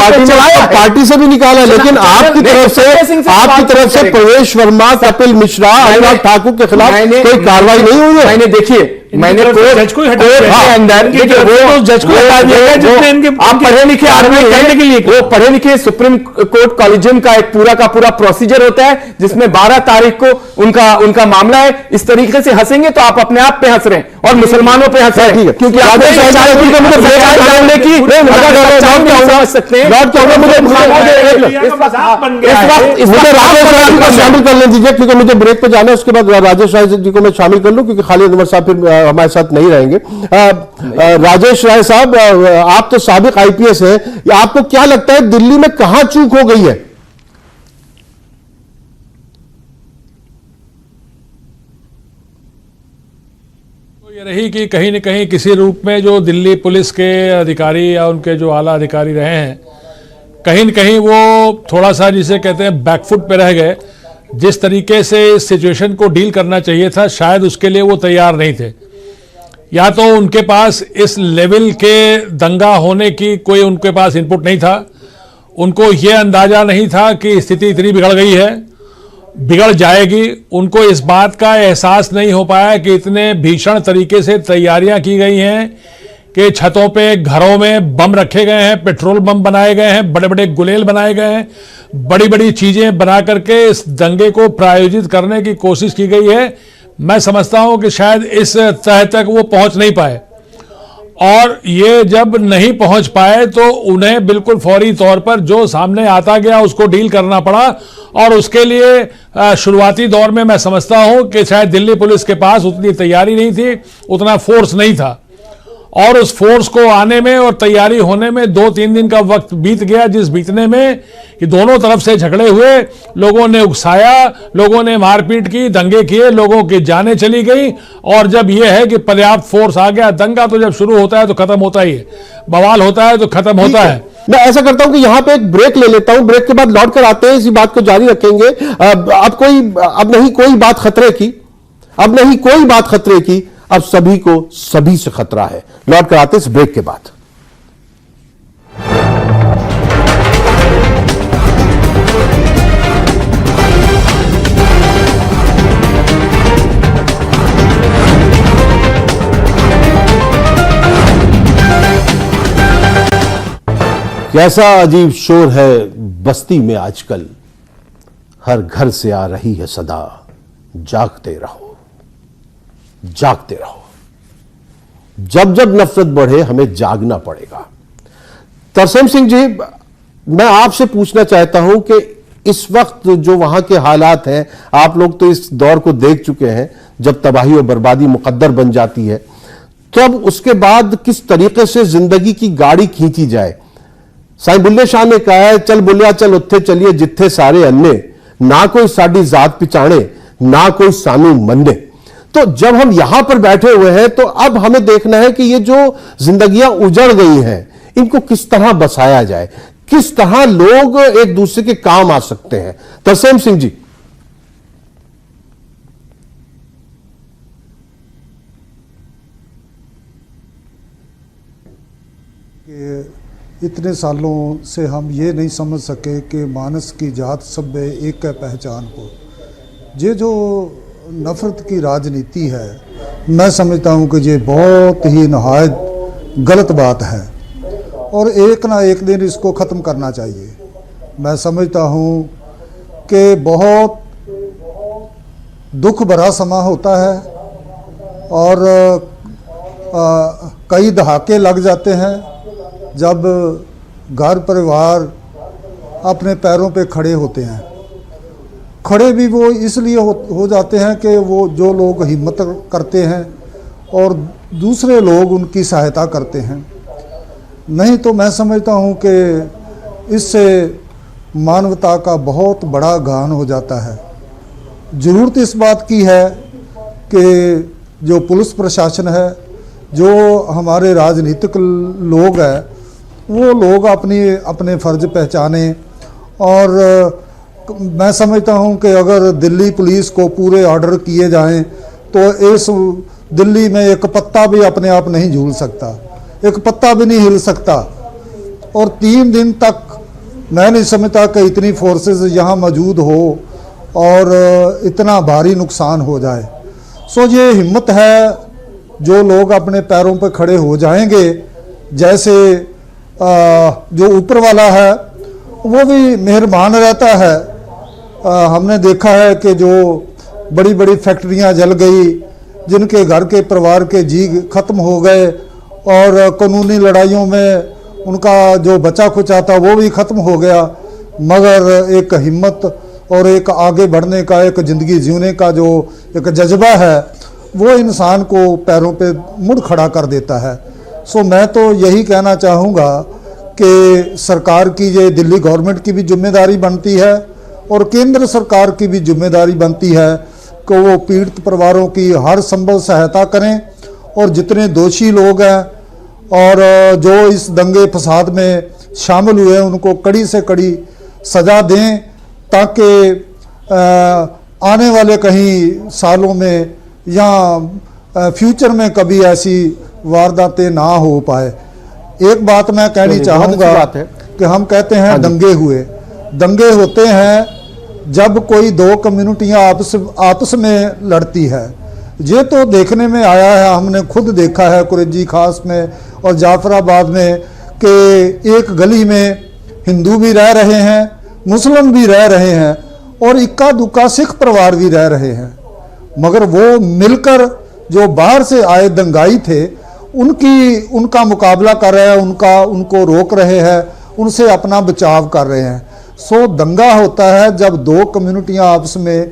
पार्टी से भी निकाला, लेकिन आपकी तरफ से प्रवेश वर्मा, कपिल मिश्रा, अनुराग ठाकुर के खिलाफ कोई कार्रवाई नहीं हुई है। मैंने देखिए, मैंने जज को अंदर जज को आप पढ़े लिखे आदमी करने के लिए, वो पढ़े लिखे सुप्रीम कोर्ट कॉलेजियम का एक पूरा का पूरा प्रोसीजर होता है, जिसमें 12 तारीख को उनका मामला है। इस तरीके से हंसेंगे तो आप अपने आप पे हंस रहे हैं और मुसलमानों पे हंस रहे हैं, क्योंकि समझ सकते हैं। शामिल कर लें दीजिए, क्योंकि मुझे ब्रेक पे जाना है, उसके बाद राजेश राय जी को मैं शामिल कर लूं, क्योंकि खालिद उमर साहब फिर हमारे साथ नहीं रहेंगे। राजेश राय साहब, आप तो साबिक आईपीएस हैं, आपको क्या लगता है दिल्ली में कहां चूक हो गई है? ये रही कि कहीं न कहीं किसी रूप में जो दिल्ली पुलिस के अधिकारी या उनके जो आला अधिकारी रहे हैं, कहीं न कहीं वो थोड़ा सा जिसे कहते हैं बैकफुट पे रह गए। जिस तरीके से इस सिचुएशन को डील करना चाहिए था, शायद उसके लिए वो तैयार नहीं थे। या तो उनके पास इस लेवल के दंगा होने की कोई उनके पास इनपुट नहीं था, उनको ये अंदाजा नहीं था कि स्थिति इतनी बिगड़ गई है, बिगड़ जाएगी। उनको इस बात का एहसास नहीं हो पाया कि इतने भीषण तरीके से तैयारियां की गई हैं कि छतों पे घरों में बम रखे गए हैं, पेट्रोल बम बनाए गए हैं, बड़े बड़े गुलेल बनाए गए हैं, बड़ी बड़ी चीजें बना करके इस दंगे को प्रायोजित करने की कोशिश की गई है। मैं समझता हूं कि शायद इस तह तक वो पहुंच नहीं पाए, और ये जब नहीं पहुंच पाए तो उन्हें बिल्कुल फौरी तौर पर जो सामने आता गया उसको डील करना पड़ा। और उसके लिए शुरुआती दौर में मैं समझता हूं कि शायद दिल्ली पुलिस के पास उतनी तैयारी नहीं थी, उतना फोर्स नहीं था, और उस फोर्स को आने में और तैयारी होने में 2-3 दिन का वक्त बीत गया, जिस बीतने में कि दोनों तरफ से झगड़े हुए, लोगों ने उकसाया, लोगों ने मारपीट की, दंगे किए, लोगों की जानें चली गई। और जब यह है कि पर्याप्त फोर्स आ गया, दंगा तो जब शुरू होता है तो खत्म होता ही है, बवाल होता है तो खत्म होता है। मैं ऐसा करता हूं कि यहां पे एक ब्रेक ले लेता हूं, ब्रेक के बाद लौट कर आते हैं, इसी बात को जारी रखेंगे। अब नहीं कोई बात खतरे की, अब नहीं कोई बात खतरे की, अब सभी को सभी से खतरा है। लौट कर आते इस ब्रेक के बाद। कैसा अजीब शोर है बस्ती में आजकल, हर घर से आ रही है सदा, जागते रहो जागते रहो। जब जब नफरत बढ़े हमें जागना पड़ेगा। तरसेम सिंह जी, मैं आपसे पूछना चाहता हूं कि इस वक्त जो वहां के हालात हैं, आप लोग तो इस दौर को देख चुके हैं जब तबाही और बर्बादी मुकद्दर बन जाती है, तो अब उसके बाद किस तरीके से जिंदगी की गाड़ी खींची जाए। साईं बुल्ले शाह ने कहा है, चल बुलिया चल उत्थे चलिए जिथे सारे अन्ने, ना कोई साडी जात पिछाणे ना कोई सानू मन्ने। तो जब हम यहां पर बैठे हुए हैं तो अब हमें देखना है कि ये जो जिंदगियां उजड़ गई हैं इनको किस तरह बसाया जाए, किस तरह लोग एक दूसरे के काम आ सकते हैं। तरसेम सिंह जी। इतने सालों से हम ये नहीं समझ सके कि मानस की जात सब एक है पहचान को। ये जो नफरत की राजनीति है, मैं समझता हूँ कि ये बहुत ही नहायत गलत बात है और एक ना एक दिन इसको ख़त्म करना चाहिए। मैं समझता हूँ कि बहुत दुख भरा समा होता है और कई दहाके लग जाते हैं जब घर परिवार अपने पैरों पे खड़े होते हैं। खड़े भी वो इसलिए हो जाते हैं कि वो जो लोग हिम्मत करते हैं और दूसरे लोग उनकी सहायता करते हैं। नहीं तो मैं समझता हूँ कि इससे मानवता का बहुत बड़ा घान हो जाता है। ज़रूरत इस बात की है कि जो पुलिस प्रशासन है, जो हमारे राजनीतिक लोग हैं, वो लोग अपने फ़र्ज पहचाने। और मैं समझता हूं कि अगर दिल्ली पुलिस को पूरे ऑर्डर किए जाएं तो इस दिल्ली में एक पत्ता भी अपने आप नहीं झूल सकता, एक पत्ता भी नहीं हिल सकता। और 3 दिन तक मैं नहीं समझता कि इतनी फोर्सेस यहाँ मौजूद हो और इतना भारी नुकसान हो जाए। सो ये हिम्मत है, जो लोग अपने पैरों पर खड़े हो जाएंगे, जैसे जो ऊपर वाला है वो भी मेहरबान रहता है। हमने देखा है कि जो बड़ी बड़ी फैक्ट्रियां जल गई, जिनके घर के परिवार के जी खत्म हो गए और कानूनी लड़ाइयों में उनका जो बचा खुचा था वो भी ख़त्म हो गया, मगर एक हिम्मत और एक आगे बढ़ने का, एक ज़िंदगी जीने का जो एक जज्बा है, वो इंसान को पैरों पे मुड़ खड़ा कर देता है। सो मैं तो यही कहना चाहूँगा कि सरकार की, ये दिल्ली गवर्नमेंट की भी जिम्मेदारी बनती है और केंद्र सरकार की भी जिम्मेदारी बनती है कि वो पीड़ित परिवारों की हर संभव सहायता करें और जितने दोषी लोग हैं और जो इस दंगे फसाद में शामिल हुए हैं उनको कड़ी से कड़ी सज़ा दें, ताकि आने वाले कहीं सालों में या फ्यूचर में कभी ऐसी वारदातें ना हो पाए। एक बात मैं कहनी चाहूँगा कि हम कहते हैं दंगे हुए, दंगे होते हैं जब कोई दो कम्युनिटियाँ आपस में लड़ती है, ये तो देखने में आया है, हमने खुद देखा है कुरेजी खास में और जाफराबाद में कि एक गली में हिंदू भी रह रहे हैं, मुस्लिम भी रह रहे हैं और इक्का दुक्का सिख परिवार भी रह रहे हैं, मगर वो मिलकर जो बाहर से आए दंगाई थे उनका मुकाबला कर रहे हैं, उनको रोक रहे हैं, उनसे अपना बचाव कर रहे हैं। सो दंगा होता है जब दो कम्युनिटियां आपस में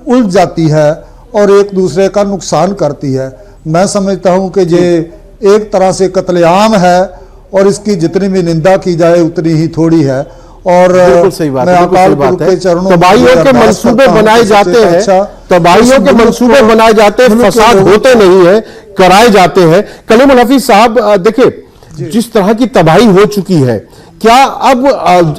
उलझ जाती है और एक दूसरे का नुकसान करती है। मैं समझता हूं कि ये एक तरह से कत्लेआम है और इसकी जितनी भी निंदा की जाए उतनी ही थोड़ी है। और बिल्कुल सही बात मैं है, अकाल बिल्कुल पुरख सही के बात चरणों है। तबाहियों के मंसूबे बनाए जाते हैं, तबाहियों के मंसूबे बनाए जाते हैं, फसाद होते नहीं है, कराए जाते हैं। कलीमुल हफीज साहब देखिए, जिस तरह की तबाही हो चुकी है, क्या अब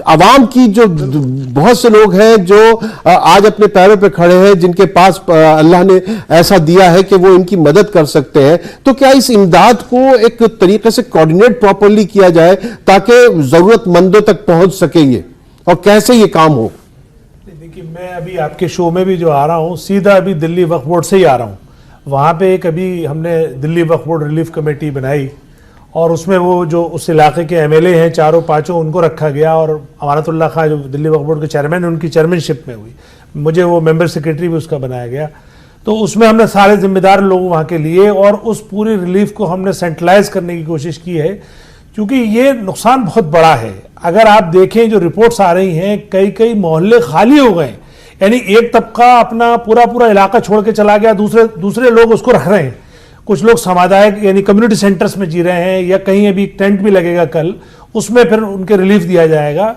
आवाम की जो बहुत से लोग हैं जो आज अपने पैरों पे खड़े हैं, जिनके पास अल्लाह ने ऐसा दिया है कि वो इनकी मदद कर सकते हैं, तो क्या इस इमदाद को एक तरीके से कोऑर्डिनेट प्रॉपर्ली किया जाए ताकि जरूरतमंदों तक पहुंच सके ये, और कैसे ये काम हो? देखिए, मैं अभी आपके शो में भी जो आ रहा हूँ, सीधा अभी दिल्ली वक्फ बोर्ड से ही आ रहा हूँ। वहाँ पे एक अभी हमने Delhi Waqf board relief committee बनाई और उसमें वो जो उस इलाके के एमएलए हैं चारों पांचों, उनको रखा गया और अमानतुल्लाह खां जो दिल्ली वक्फ बोर्ड के चेयरमैन हैं, उनकी चेयरमैनशिप में हुई, मुझे वो मेंबर सेक्रेटरी भी उसका बनाया गया। तो उसमें हमने सारे जिम्मेदार लोग वहाँ के लिए और उस पूरी रिलीफ को हमने सेंट्रलाइज करने की कोशिश की है, क्योंकि ये नुकसान बहुत बड़ा है। अगर आप देखें जो रिपोर्ट्स आ रही हैं, कई मोहल्ले खाली हो गए, यानी एक तबका अपना पूरा इलाका छोड़ के चला गया, दूसरे लोग उसको रख रहे हैं। कुछ लोग सामुदायिक यानी कम्युनिटी सेंटर्स में जी रहे हैं, या कहीं अभी टेंट भी लगेगा कल, उसमें फिर उनके रिलीफ दिया जाएगा।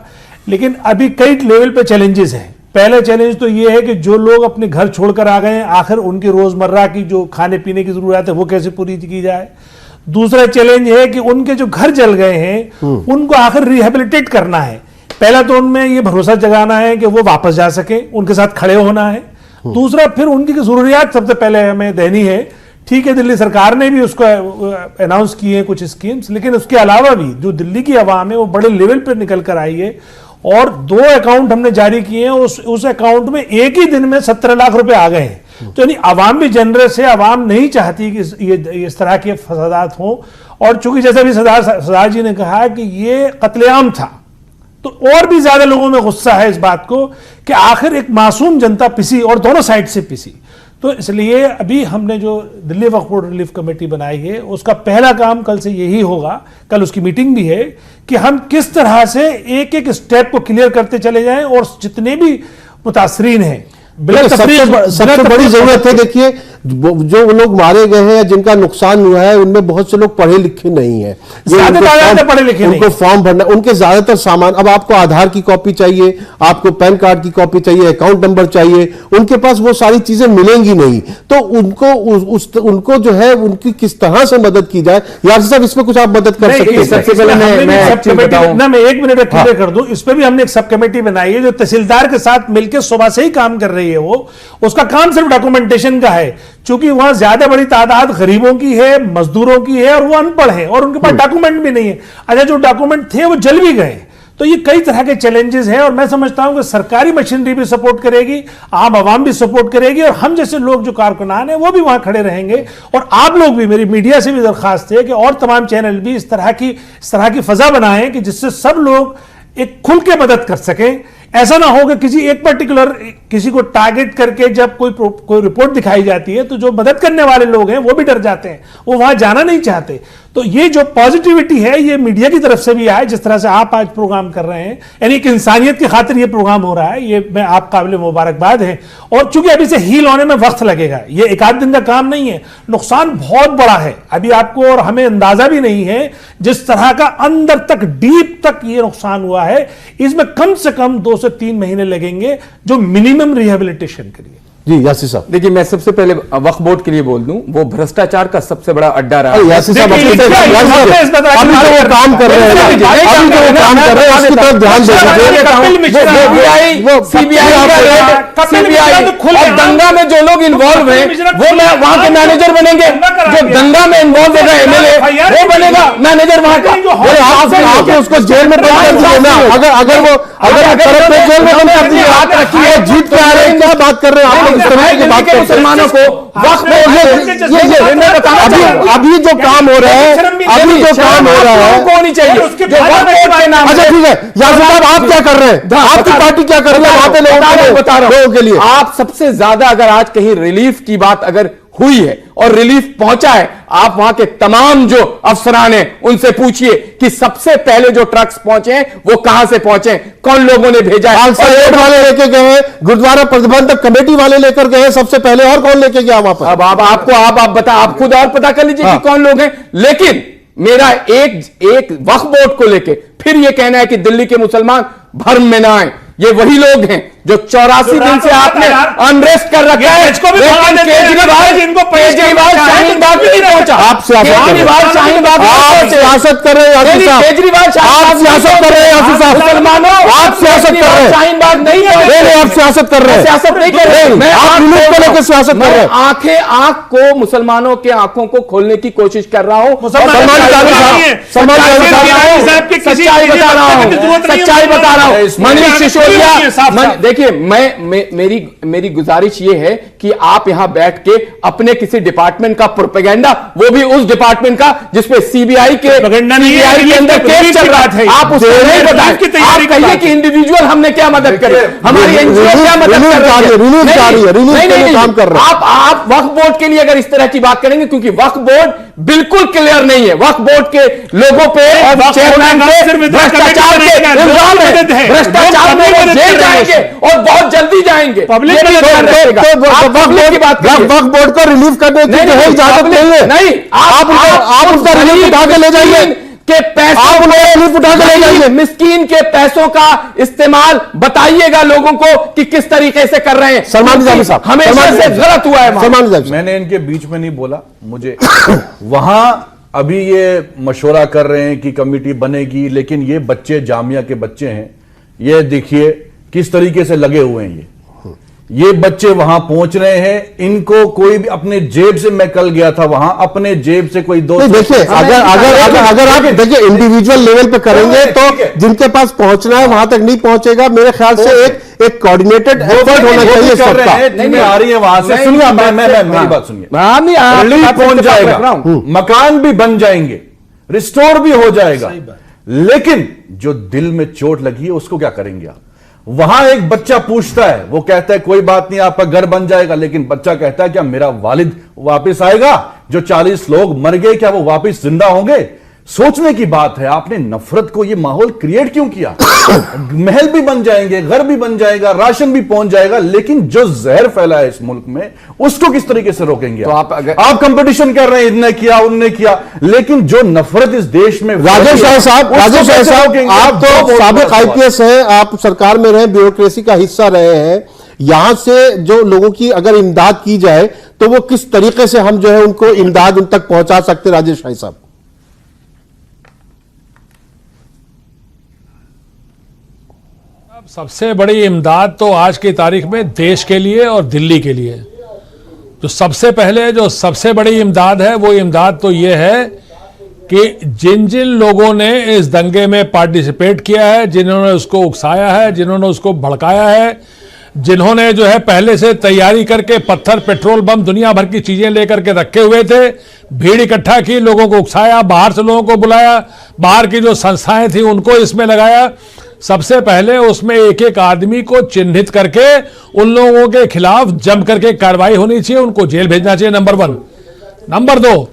लेकिन अभी कई लेवल पे चैलेंजेस हैं। पहले चैलेंज तो ये है कि जो लोग अपने घर छोड़कर आ गए हैं, आखिर उनकी रोजमर्रा की जो खाने पीने की जरूरत है वो कैसे पूरी की जाए। दूसरा चैलेंज है कि उनके जो घर जल गए हैं उनको आखिर रिहेबिलिटेट करना है। पहला तो उनमें ये भरोसा जगाना है कि वो वापस जा सके, उनके साथ खड़े होना है। दूसरा फिर उनकी जरूरियात सबसे पहले हमें देनी है। ठीक है, दिल्ली सरकार ने भी उसको अनाउंस किए हैं कुछ स्कीम्स, लेकिन उसके अलावा भी जो दिल्ली की आवाम है वो बड़े लेवल पर निकल कर आई है और 2 अकाउंट हमने जारी किए हैं। उस अकाउंट में एक ही दिन में 17 लाख रुपए आ गए हैं। तो यानी आवाम भी जनरस है, आवाम नहीं चाहती कि ये इस तरह के फसादात हों। और चूंकि जैसा भी सरदार जी ने कहा कि ये कत्लेआम था, तो और भी ज्यादा लोगों में गुस्सा है इस बात को कि आखिर एक मासूम जनता पिसी और दोनों साइड से पिसी। तो इसलिए अभी हमने जो Delhi Waqf board relief committee बनाई है, उसका पहला काम कल से यही होगा, कल उसकी मीटिंग भी है, कि हम किस तरह से एक एक स्टेप को क्लियर करते चले जाएं और जितने भी मुतासरीन हैं, सबसे बड़ी जरूरत है, देखिए जो लोग मारे गए हैं या जिनका नुकसान हुआ है उनमें बहुत से लोग पढ़े लिखे नहीं है, पढ़े लिखे उनको फॉर्म भरना, उनके ज्यादातर सामान, अब आपको आधार की कॉपी चाहिए, आपको पैन कार्ड की कॉपी चाहिए, अकाउंट नंबर चाहिए, उनके पास वो सारी चीजें मिलेंगी नहीं। तो उनको जो है उनकी किस तरह से मदद की जाए, यार साहब इसमें कुछ आप मदद कर सकते हैं? सबसे पहले मैं 1 मिनट क्लियर कर दूं, इस पर भी हमने एक सब कमेटी बनाई है जो तहसीलदार के साथ मिलकर सुबह से ही काम कर रही है। वो उसका काम सिर्फ डॉक्यूमेंटेशन का है, क्योंकि वहां ज्यादा बड़ी तादाद गरीबों की है, मजदूरों की है और वो अनपढ़ हैं और उनके पास डॉक्यूमेंट भी नहीं है। अच्छा, जो डॉक्यूमेंट थे वो जल भी गए। तो ये कई तरह के चैलेंजेस हैं और मैं समझता हूं कि सरकारी मशीनरी भी सपोर्ट करेगी, आम आवाम भी सपोर्ट करेगी और हम जैसे लोग जो कारकुनान हैं वो भी वहां खड़े रहेंगे। और आप लोग भी, मेरी मीडिया से भी दरखास्त है कि और तमाम चैनल भी इस तरह की फजा बनाएं कि जिससे सब लोग एक खुल के मदद कर सकें। ऐसा ना हो कि किसी एक पर्टिकुलर किसी को टारगेट करके जब कोई रिपोर्ट दिखाई जाती है तो जो मदद करने वाले लोग हैं वो भी डर जाते हैं, वो वहां जाना नहीं चाहते। तो ये जो पॉजिटिविटी है ये मीडिया की तरफ से भी आए, जिस तरह से आप आज प्रोग्राम कर रहे हैं, यानी कि इंसानियत की खातिर ये प्रोग्राम हो रहा है, ये मैं आप काबिल मुबारकबाद है। और चूंकि अभी से हील होने में वक्त लगेगा, ये एक आध दिन का काम नहीं है, नुकसान बहुत बड़ा है अभी आपको और हमें अंदाजा भी नहीं है जिस तरह का अंदर तक डीप तक ये नुकसान हुआ है। इसमें कम से कम 2 से 3 महीने लगेंगे जो मिनिमम रिहेबिलिटेशन के लिए। जी यासिर साहब, देखिए मैं सबसे पहले वक्फ बोर्ड के लिए बोल दूं, वो भ्रष्टाचार का सबसे बड़ा अड्डा रहा है। यासिर साहब अभी जो वो काम कर रहे हैं, उसकी तरफ ध्यान दीजिए। दंगा में जो लोग इन्वॉल्व हैं वो वहां के मैनेजर बनेंगे, जो दंगा में इन्वॉल्व होगा एमएलए वो बनेगा मैनेजर वहां का। आप उसको जेल में बंद कर दीजिए ना, अगर जेल में बंद कर दीजिए, जीत के आ रहे हैं क्या बात कर रहे हैं आप लोग? इस तरह की बात करते हैं। मुसलमानों को वक्फ अभी जो काम हो रहा है, अभी जो काम हो रहा है, होनी चाहिए। अच्छा ठीक है, यासिर साहब आप क्या कर रहे हैं? आपकी पार्टी क्या कर रही है वहां पे लोगों के लिए? आप सबसे ज्यादा अगर आज कहीं रिलीफ की बात अगर हुई है और रिलीफ पहुंचा है, आप वहां के तमाम जो अफसरान हैं उनसे पूछिए कि सबसे पहले जो ट्रक्स पहुंचे हैं वो कहां से पहुंचे, कौन लोगों ने भेजा है। रोड वाले लेके गए, गुरुद्वारा प्रबंधक कमेटी वाले लेकर गए सबसे पहले, और कौन लेके गया वहां पर? अब आप खुद और पता कर लीजिए कि कौन लोग हैं। लेकिन मेरा एक वक्फ बोर्ड को लेके फिर यह कहना है कि दिल्ली के मुसलमान भर्म में ना आए, ये वही लोग हैं जो 84 दिन से आपने अनरेस्ट कर रखा है। केजरीवाल शाहीन बाग भी नहीं पहुंचा। आप सियासत कर रहे हैं, केजरीवाल आप सियासत कर रहे हैं, मुसलमानों आप सियासत कर रहे हैं, शाहीन बाग नहीं है। आप सियासत कर रहे हैं, सियासत नहीं कर रहे, मैं आप रिलीफ को लेकर सियासत कर रहे हैं। आंख को मुसलमानों के आंखों को खोलने की कोशिश कर रहा हूं। सच्चाई बता रहा हूं। मनीष सिसोदिया, देखिए मेरी गुजारिश ये है कि आप यहां बैठ के अपने किसी डिपार्टमेंट का प्रोपेगेंडा, वो भी उस डिपार्टमेंट का जिसपे सीबीआई के अंदर केस चल रहा था, आप उसको नहीं बताएं। आप कहिए कि इंडिविजुअल हमने क्या मदद करी, हमारी एनजीओ क्या मदद कर रही है। आप वक्फ बोर्ड के लिए अगर इस तरह की बात करेंगे, क्योंकि वक्फ बोर्ड बिल्कुल क्लियर नहीं है, वक्फ बोर्ड के लोगों पे और चेयरमैन पे भ्रष्टाचार के इल्जाम है, भ्ष्टाचार में वो जेल जाएंगे और बहुत जल्दी जाएंगे। वक्फ बोर्ड को रिलीफ करने की जो है इजाजत नहीं है। नहीं, आप उसका रिलीफ उठा के ले जाइए के पैसों रिलीफ उठा के ले जाइए। मिस्कीन के पैसों का इस्तेमाल बताइएगा लोगों को कि किस तरीके से कर रहे हैं। सलमान निजामी साहब, हमेशा से गलत हुआ है। सलमान निजामी साहब, मैंने इनके बीच में नहीं बोला, मुझे वहां अभी ये मशवरा कर रहे हैं कि कमेटी बनेगी, लेकिन ये बच्चे जामिया के बच्चे हैं, ये देखिए किस तरीके से लगे हुए हैं। ये बच्चे वहां पहुंच रहे हैं, इनको कोई भी अपने जेब से, मैं कल गया था वहां, अपने जेब से कोई दो, देखिए अगर आप देखिए इंडिविजुअल लेवल पे करेंगे तो जिनके पास पहुंचना है वहां तक नहीं पहुंचेगा। मेरे ख्याल से एक कोऑर्डिनेटेड एफर्ट होना चाहिए सबका। नहीं आ रही है वहां से, सुनिए मेरी बात सुनिए, रिलीफ पहुंच जाएगा, मकान भी बन जाएंगे, रिस्टोर भी हो जाएगा, लेकिन जो दिल में चोट लगी है उसको क्या करेंगे आप? वहां एक बच्चा पूछता है, वो कहता है कोई बात नहीं आपका घर बन जाएगा, लेकिन बच्चा कहता है क्या मेरा वालिद वापस आएगा? जो 40 लोग मर गए क्या वो वापस जिंदा होंगे? सोचने की बात है। आपने नफरत को ये माहौल क्रिएट क्यों किया? महल भी बन जाएंगे, घर भी बन जाएगा, राशन भी पहुंच जाएगा, लेकिन जो जहर फैला है इस मुल्क में उसको किस तरीके से रोकेंगे? तो आप कंपटीशन कर रहे हैं, इनने किया उनने किया, लेकिन जो नफरत इस देश में, राजेश राय साहब, आप तो साबिक आईपीएस हैं, आप सरकार में रहे, ब्यूरोक्रेसी का हिस्सा रहे हैं, यहां से जो लोगों की अगर इमदाद की जाए तो वो किस तरीके से हम जो है उनको इमदाद उन तक पहुंचा सकते? राजेश राय साहब, सबसे बड़ी इमदाद तो आज की तारीख में देश के लिए और दिल्ली के लिए जो सबसे बड़ी इमदाद है, वो इमदाद तो ये है कि जिन जिन लोगों ने इस दंगे में पार्टिसिपेट किया है, जिन्होंने उसको उकसाया है, जिन्होंने उसको भड़काया है, जिन्होंने जो है पहले से तैयारी करके पत्थर, पेट्रोल बम, दुनिया भर की चीजें लेकर के रखे हुए थे, भीड़ इकट्ठा की, लोगों को उकसाया, बाहर से लोगों को बुलाया, बाहर की जो संस्थाएं थी उनको इसमें लगाया, सबसे पहले उसमें एक एक आदमी को चिन्हित करके उन लोगों के खिलाफ जम करके कार्रवाई होनी चाहिए, उनको जेल भेजना चाहिए, नंबर 1। नंबर 2,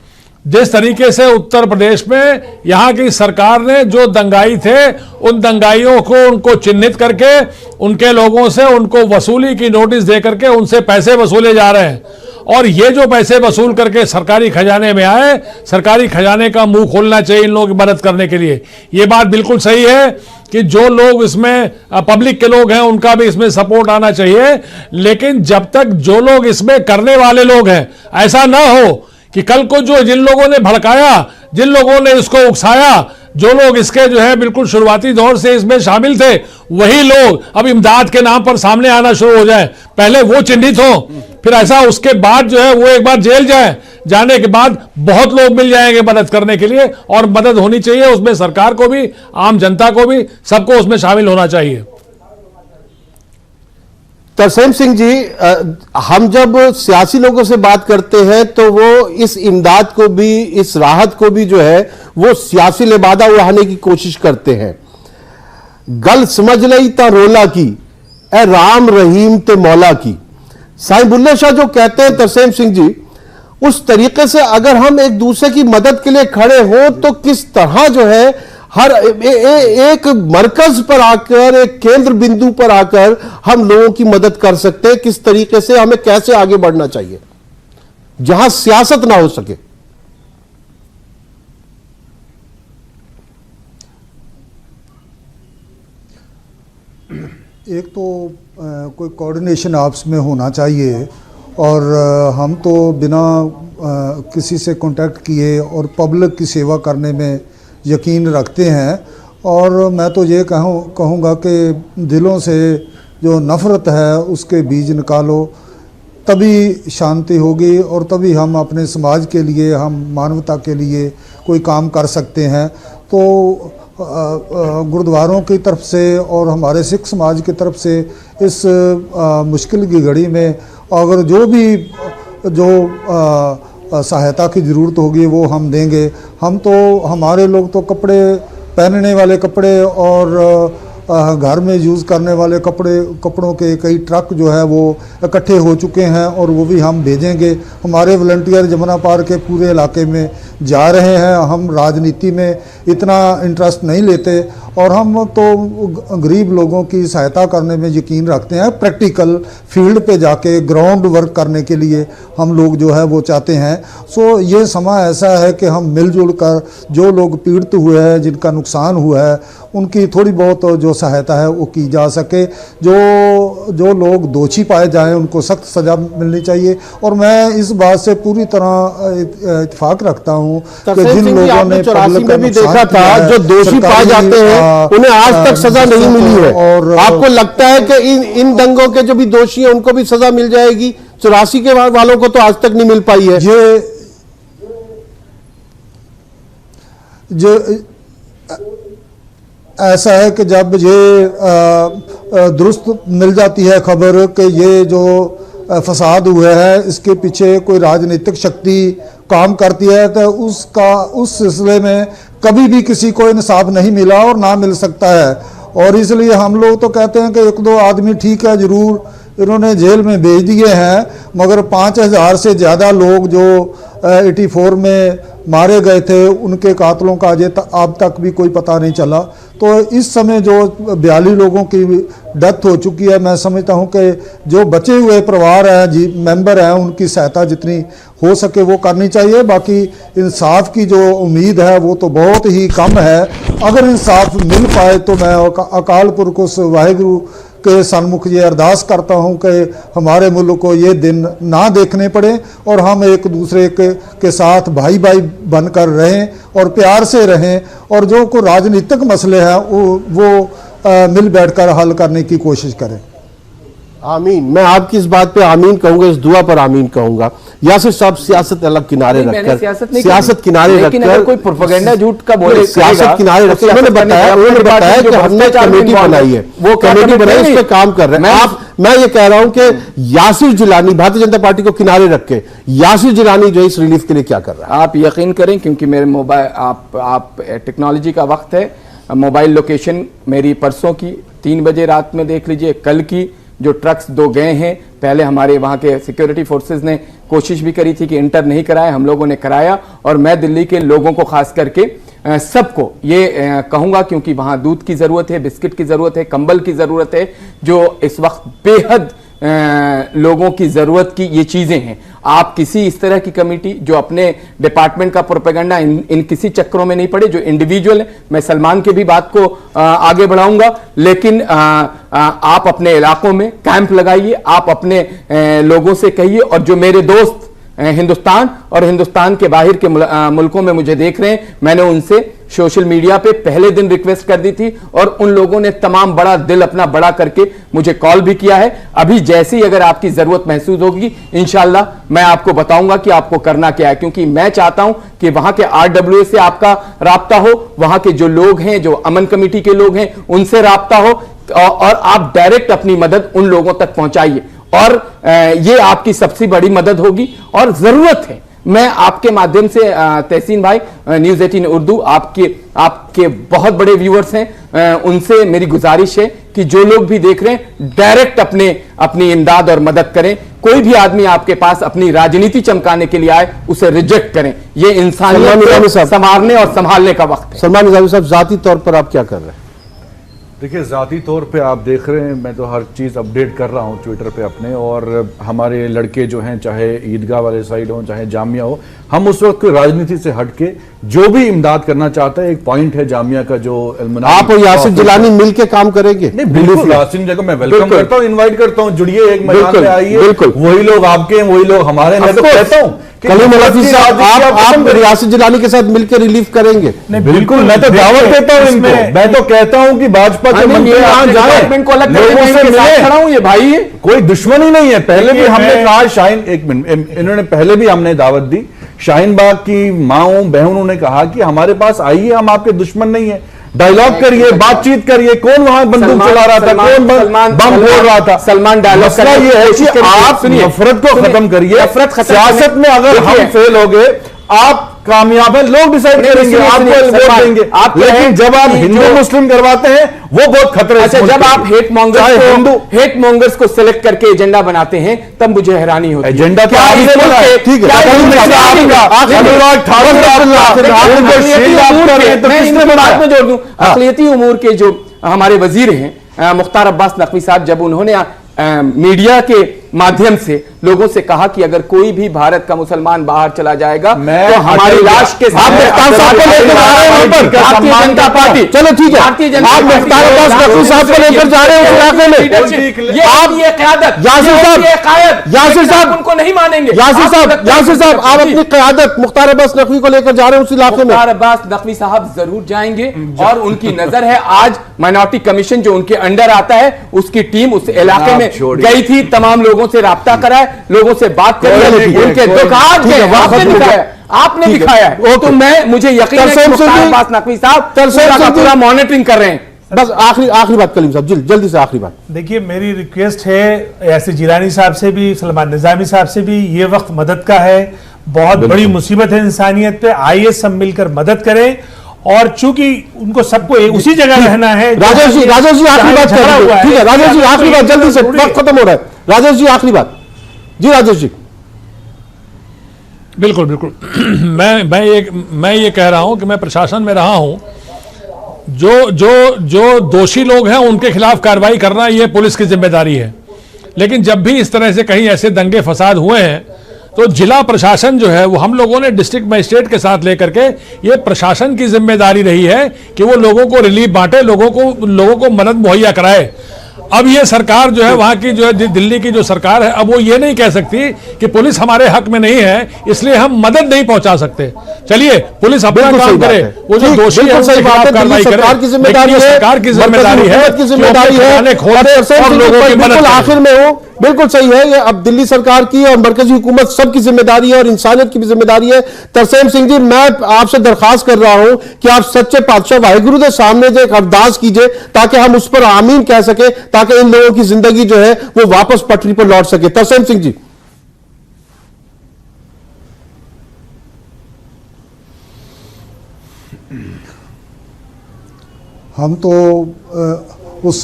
जिस तरीके से उत्तर प्रदेश में यहां की सरकार ने जो दंगाई थे उन दंगाइयों को उनको चिन्हित करके उनके लोगों से उनको वसूली की नोटिस दे करके उनसे पैसे वसूले जा रहे हैं, और ये जो पैसे वसूल करके सरकारी खजाने में आए, सरकारी खजाने का मुंह खोलना चाहिए इन लोगों की मदद करने के लिए। ये बात बिल्कुल सही है कि जो लोग इसमें पब्लिक के लोग हैं उनका भी इसमें सपोर्ट आना चाहिए, लेकिन जब तक जो लोग इसमें करने वाले लोग हैं, ऐसा ना हो कि कल को जिन लोगों ने भड़काया, जिन लोगों ने इसको उकसाया, जो लोग इसके जो है बिल्कुल शुरुआती दौर से इसमें शामिल थे, वही लोग अब इमदाद के नाम पर सामने आना शुरू हो जाए। पहले वो चिन्हित हो, फिर ऐसा उसके बाद जो है वो एक बार जेल जाए, जाने के बाद बहुत लोग मिल जाएंगे मदद करने के लिए, और मदद होनी चाहिए उसमें सरकार को भी, आम जनता को भी, सबको उसमें शामिल होना चाहिए। तरसेम सिंह जी, हम जब सियासी लोगों से बात करते हैं तो वो इस इमदाद को भी, इस राहत को भी जो है वो सियासी लिबादा उड़ाने की कोशिश करते हैं। गल समझ लई ता रोला की, ए राम रहीम ते मौला की। साईं बुल्ले शाह जो कहते हैं तरसेम सिंह जी, उस तरीके से अगर हम एक दूसरे की मदद के लिए खड़े हो तो किस तरह जो है हर एक मरकज पर आकर, एक केंद्र बिंदु पर आकर हम लोगों की मदद कर सकते हैं, किस तरीके से हमें कैसे आगे बढ़ना चाहिए जहां सियासत ना हो सके। एक तो कोई कोऑर्डिनेशन आपस में होना चाहिए, और हम तो बिना किसी से कांटेक्ट किए और पब्लिक की सेवा करने में यकीन रखते हैं। और मैं तो ये कहूँगा कि दिलों से जो नफ़रत है उसके बीज निकालो, तभी शांति होगी और तभी हम अपने समाज के लिए, हम मानवता के लिए कोई काम कर सकते हैं। तो गुरुद्वारों की तरफ से और हमारे सिख समाज की तरफ से इस मुश्किल की घड़ी में अगर जो सहायता की ज़रूरत होगी वो हम देंगे। हम तो, हमारे लोग तो कपड़े, पहनने वाले कपड़े और घर में यूज़ करने वाले कपड़ों के कई ट्रक जो है वो इकट्ठे हो चुके हैं और वो भी हम भेजेंगे। हमारे वॉलंटियर जमुना पार के पूरे इलाके में जा रहे हैं। हम राजनीति में इतना इंटरेस्ट नहीं लेते और हम तो गरीब लोगों की सहायता करने में यकीन रखते हैं। प्रैक्टिकल फील्ड पे जाके ग्राउंड वर्क करने के लिए हम लोग जो है वो चाहते हैं। सो ये समय ऐसा है कि हम मिलजुल कर जो लोग पीड़ित हुए हैं, जिनका नुकसान हुआ है, उनकी थोड़ी बहुत जो सहायता है वो की जा सके। जो लोग दोषी पाए जाएं उनको सख्त सज़ा मिलनी चाहिए। और मैं इस बात से पूरी तरह इत्तेफाक रखता हूँ कि जिन लोगों ने 84 में भी देखा था, जो दोषी पाए जाते हैं उन्हें आज तक सजा नहीं मिली है। और आपको लगता है कि इन दंगों के जो भी दोषी हैं उनको भी सजा मिल जाएगी? 84 के वालों को तो आज तक नहीं मिल पाई है। ये ऐसा है कि जब ये दुरुस्त मिल जाती है खबर कि ये जो फसाद हुआ है इसके पीछे कोई राजनीतिक शक्ति काम करती है, तो उस सिलसिले में कभी भी किसी को इंसाफ नहीं मिला और ना मिल सकता है। और इसलिए हम लोग तो कहते हैं कि एक दो आदमी ठीक है, ज़रूर इन्होंने जेल में भेज दिए हैं, मगर 5000 से ज़्यादा लोग जो 84 में मारे गए थे उनके कातलों का अब तक भी कोई पता नहीं चला। तो इस समय जो 42 लोगों की डेथ हो चुकी है, मैं समझता हूं कि जो बचे हुए परिवार हैं, मेंबर हैं, उनकी सहायता जितनी हो सके वो करनी चाहिए। बाकी इंसाफ की जो उम्मीद है वो तो बहुत ही कम है। अगर इंसाफ मिल पाए तो मैं अकाल पुरख उस वाहिगुरु के सन्मुख ये अरदास करता हूँ कि हमारे मुल्क को ये दिन ना देखने पड़े और हम एक दूसरे के साथ भाई भाई बनकर रहें और प्यार से रहें, और जो कोई राजनीतिक मसले हैं वो मिल बैठकर हल करने की कोशिश करें। आमीन। मैं आपकी इस बात पे आमीन कहूंगा, इस दुआ पर आमीन कहूंगा। यासिर साहब, सियासत अलग किनारे रखकर, सियासत किनारे रखकर, कोई प्रोपेगेंडा झूठ का बोले, सियासत किनारे रखकर उन्होंने बताया कि हमने कमेटी बनाई है, वो कमेटी बनाई, उस पर काम कर रहे हैं। मैं ये कह रहा हूं कि यासिर जिलानी, भारतीय जनता पार्टी को किनारे रख के यासिर जिलानी जो इस रिलीफ के लिए क्या कर रहा है? आप यकीन करें, क्योंकि मेरे मोबाइल, आप टेक्नोलॉजी का वक्त है, मोबाइल लोकेशन मेरी परसों की 3 बजे रात में देख लीजिए, कल की जो ट्रक्स 2 गए हैं। पहले हमारे वहाँ के सिक्योरिटी फोर्सेस ने कोशिश भी करी थी कि इंटर नहीं कराए, हम लोगों ने कराया। और मैं दिल्ली के लोगों को खास करके सबको ये कहूँगा, क्योंकि वहाँ दूध की ज़रूरत है, बिस्किट की ज़रूरत है, कंबल की ज़रूरत है, जो इस वक्त बेहद लोगों की ज़रूरत की ये चीज़ें हैं। आप किसी इस तरह की कमेटी जो अपने डिपार्टमेंट का प्रोपेगेंडा इन किसी चक्करों में नहीं पड़े, जो इंडिविजुअल है, मैं सलमान की भी बात को आगे बढ़ाऊंगा, लेकिन आप अपने इलाकों में कैंप लगाइए, आप अपने लोगों से कहिए। और जो मेरे दोस्त हिंदुस्तान और हिंदुस्तान के बाहर के मुल्कों में मुझे देख रहे हैं, मैंने उनसे सोशल मीडिया पे पहले दिन रिक्वेस्ट कर दी थी और उन लोगों ने तमाम बड़ा दिल अपना बड़ा करके मुझे कॉल भी किया है। अभी जैसे ही अगर आपकी जरूरत महसूस होगी, इंशाल्लाह मैं आपको बताऊंगा कि आपको करना क्या है, क्योंकि मैं चाहता हूं कि वहां के RWA से आपका राब्ता हो, वहां के जो लोग हैं, जो अमन कमेटी के लोग हैं, उनसे राब्ता हो, और आप डायरेक्ट अपनी मदद उन लोगों तक पहुंचाइए, और ये आपकी सबसे बड़ी मदद होगी। और जरूरत है, मैं आपके माध्यम से तहसीन भाई, न्यूज़ 18 उर्दू आपके बहुत बड़े व्यूअर्स हैं, उनसे मेरी गुजारिश है कि जो लोग भी देख रहे हैं डायरेक्ट अपनी इमदाद और मदद करें। कोई भी आदमी आपके पास अपनी राजनीति चमकाने के लिए आए, उसे रिजेक्ट करें। ये इंसानियत को संवारने और संभालने का वक्त है। सलमान निजामी साहब, जाती तौर पर आप क्या कर रहे हैं? देखिए, ज़ाती तौर पे आप देख रहे हैं, मैं तो हर चीज़ अपडेट कर रहा हूँ ट्विटर पे अपने, और हमारे लड़के जो हैं, चाहे ईदगाह वाले साइड हो, चाहे जामिया हो, हम उस वक्त कोई राजनीति से हट के जो भी इमदाद करना चाहते हैं। एक पॉइंट है जामिया का जो आप और यासिर जिलानी मिलके काम करेंगे? नहीं, बिल्कुल यासिर जगह मैं वेलकम करता हूँ, इनवाइट करता हूँ, जुड़िए, एक मैदान में आइए। वही लोग आपके हैं, वही लोग हमारे हैं। मैं तो कहता हूँ कलीम हफीज साहब, आप यासिर जिलानी के साथ मिलकर रिलीफ करेंगे? बिल्कुल, मैं तो दावत देता हूँ इनको। मैं तो कहता हूँ कि भाजपा के मंत्री को अलग खड़ा हूं, ये भाई है, कोई दुश्मनी नहीं है। पहले भी हमने कहा, शाहीन, एक मिनट, इन्होंने पहले भी हमने दावत दी, शाहीन बाग की माओं बहनों ने कहा कि हमारे पास आइए, हम आपके दुश्मन नहीं है, डायलॉग करिए, बातचीत करिए। कौन वहां बंदूक चला रहा था, कौन बम फोड़ रहा था? सलमान डायलॉग मसला ये है कि आप नफरत को खत्म करिए। सियासत में अगर हम फेल हो गए, आप कामयाब है, लोग डिसाइड करेंगे, आपको वोट देंगे। लेकिन जब आप हिंदू मुस्लिम करवाते हैं, वो बहुत खतरे। अच्छा, जब आप हेट मॉन्गर्स को सिलेक्ट करके एजेंडा बनाते हैं, तब मुझे हैरानी होती है। एजेंडा क्या है? ठीक है, जोड़ दूं, अक़लियती उमूर के जो हमारे वजीर हैं मुख्तार अब्बास नकवी साहब, जब उन्होंने मीडिया के माध्यम से लोगों से कहा कि अगर कोई भी भारत का मुसलमान बाहर चला जाएगा तो हमारी लाश के साथ भारतीय जनता पार्टी, चलो ठीक है, भारतीय जनता आप मुख्तार अब्बास नकवी साहब को लेकर जा रहे हैं उस इलाके में, आप ये क़यादत, यासिर साहब उनको नहीं मानेंगे। यासिर साहब, आप अपनी क़यादत मुख्तार अब्बास नकवी को लेकर जा रहे हैं उस इलाके में? मुख्तार अब्बास नकवी साहब जरूर जाएंगे, और उनकी नजर है, आज माइनॉरिटी कमीशन जो उनके अंडर आता है, उसकी टीम उस इलाके में गई थी, तमाम लोगों से राब्ता कराए, लोगों से बात करिए, उनके दुख आपने दिखाया है। तो मुझे यकीन है कि मुख्तार अब्बास नकवी साहब पूरा मॉनिटरिंग कर रहे हैं। बस आखिरी बात कलीम साहब, जल्दी से आखिरी बात। देखिए, मेरी रिक्वेस्ट है यासिर जिलानी साहब से भी, सलमान निजामी साहब से भी, ये वक्त मदद का है, बहुत बड़ी मुसीबत है इंसानियत पे, आइए सब मिलकर मदद करें। और चूंकि उनको सबको उसी जगह रहना है। राजेश जी आखिरी बात, ठीक है राजेश जी आखिरी बात, जल्दी से, वक्त खत्म हो रहा है। राजेश जी आखिरी बात। जी राजेश जी। बिल्कुल बिल्कुल मैं ये कह रहा हूं कि मैं प्रशासन में रहा हूं, जो दोषी लोग हैं उनके खिलाफ कार्रवाई करना ये पुलिस की जिम्मेदारी है। लेकिन जब भी इस तरह से कहीं ऐसे दंगे फसाद हुए हैं तो जिला प्रशासन जो है वो हम लोगों ने डिस्ट्रिक्ट मजिस्ट्रेट के साथ लेकर के, ये प्रशासन की जिम्मेदारी रही है कि वो लोगों को रिलीफ बांटे, लोगों को मदद मुहैया कराए। अब ये सरकार जो है वहां की, जो है दिल्ली की जो सरकार है, अब वो ये नहीं कह सकती कि पुलिस हमारे हक में नहीं है इसलिए हम मदद नहीं पहुंचा सकते। चलिए पुलिस अपना काम करे, वो जो दोषी है उनके खिलाफ कार्रवाई करे। सरकार की जिम्मेदारी है, सरकार की जिम्मेदारी है, आखिर में हो, बिल्कुल सही है। ये अब दिल्ली सरकार की और मरकजी हुकूमत सबकी जिम्मेदारी है, और इंसानियत की भी जिम्मेदारी है। तरसेम सिंह जी, मैं आपसे दरखास्त कर रहा हूं कि आप सच्चे पातशाह वाहिगुरु के सामने जो एक अरदास कीजिए ताकि हम उस पर आमीन कह सके, ताकि इन लोगों की जिंदगी जो है वो वापस पटरी पर लौट सके। तरसेम सिंह जी। हम तो उस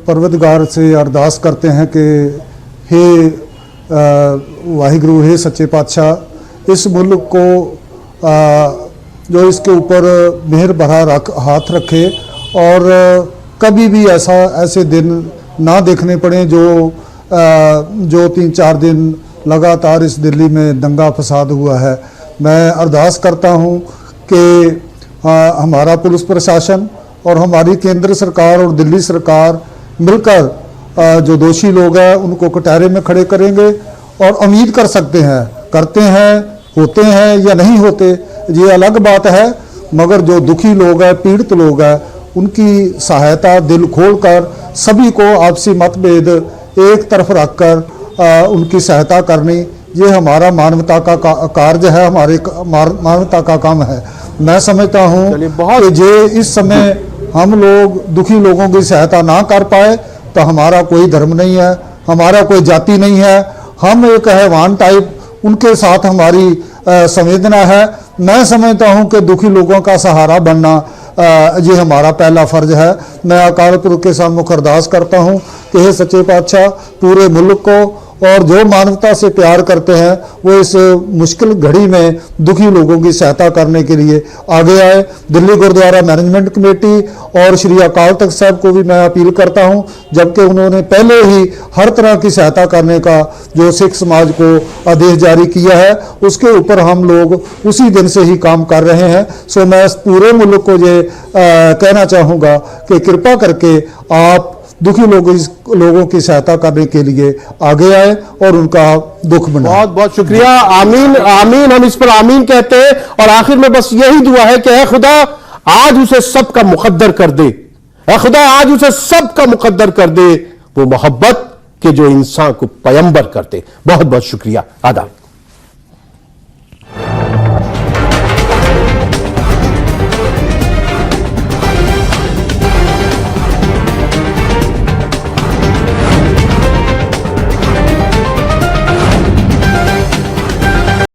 परवरदिगार से अरदास करते हैं कि हे वाहिगुरु, हे सच्चे पातशाह, इस मुल्क को जो इसके ऊपर मेहर भरा हाथ रखे, और कभी भी ऐसे दिन ना देखने पड़े जो 3-4 दिन लगातार इस दिल्ली में दंगा फसाद हुआ है। मैं अरदास करता हूँ कि हमारा पुलिस प्रशासन और हमारी केंद्र सरकार और दिल्ली सरकार मिलकर जो दोषी लोग हैं उनको कटहरे में खड़े करेंगे, और उम्मीद कर सकते हैं, करते हैं, होते हैं या नहीं होते ये अलग बात है, मगर जो दुखी लोग हैं, पीड़ित लोग हैं, उनकी सहायता दिल खोलकर सभी को आपसी मतभेद एक तरफ रखकर उनकी सहायता करनी, ये हमारा मानवता का कार्य है, हमारे मानवता का काम है। मैं समझता हूँ कि जो इस समय हम लोग दुखी लोगों की सहायता ना कर पाए तो हमारा कोई धर्म नहीं है, हमारा कोई जाति नहीं है, हम एक हैवान टाइप उनके साथ हमारी संवेदना है। मैं समझता हूं कि दुखी लोगों का सहारा बनना ये हमारा पहला फर्ज है। मैं अकाल पुरख के सामने अरदास करता हूं कि हे सच्चे पातशाह, पूरे मुल्क को और जो मानवता से प्यार करते हैं वो इस मुश्किल घड़ी में दुखी लोगों की सहायता करने के लिए आगे आए। दिल्ली गुरुद्वारा मैनेजमेंट कमेटी और श्री अकाल तख्त साहब को भी मैं अपील करता हूं, जबकि उन्होंने पहले ही हर तरह की सहायता करने का जो सिख समाज को आदेश जारी किया है उसके ऊपर हम लोग उसी दिन से ही काम कर रहे हैं। सो मैं पूरे मुल्क को ये कहना चाहूँगा कि कृपा करके आप दुखी लोगों की सहायता करने के लिए आगे आए और उनका दुख बनाए। बहुत बहुत शुक्रिया। आमीन आमीन, हम इस पर आमीन कहते हैं। और आखिर में बस यही दुआ है कि ऐ खुदा आज उसे सबका मुकद्दर कर दे, ऐ खुदा आज उसे सबका मुकद्दर कर दे, वो मोहब्बत के जो इंसान को पैगंबर करते। बहुत बहुत शुक्रिया। आदाब।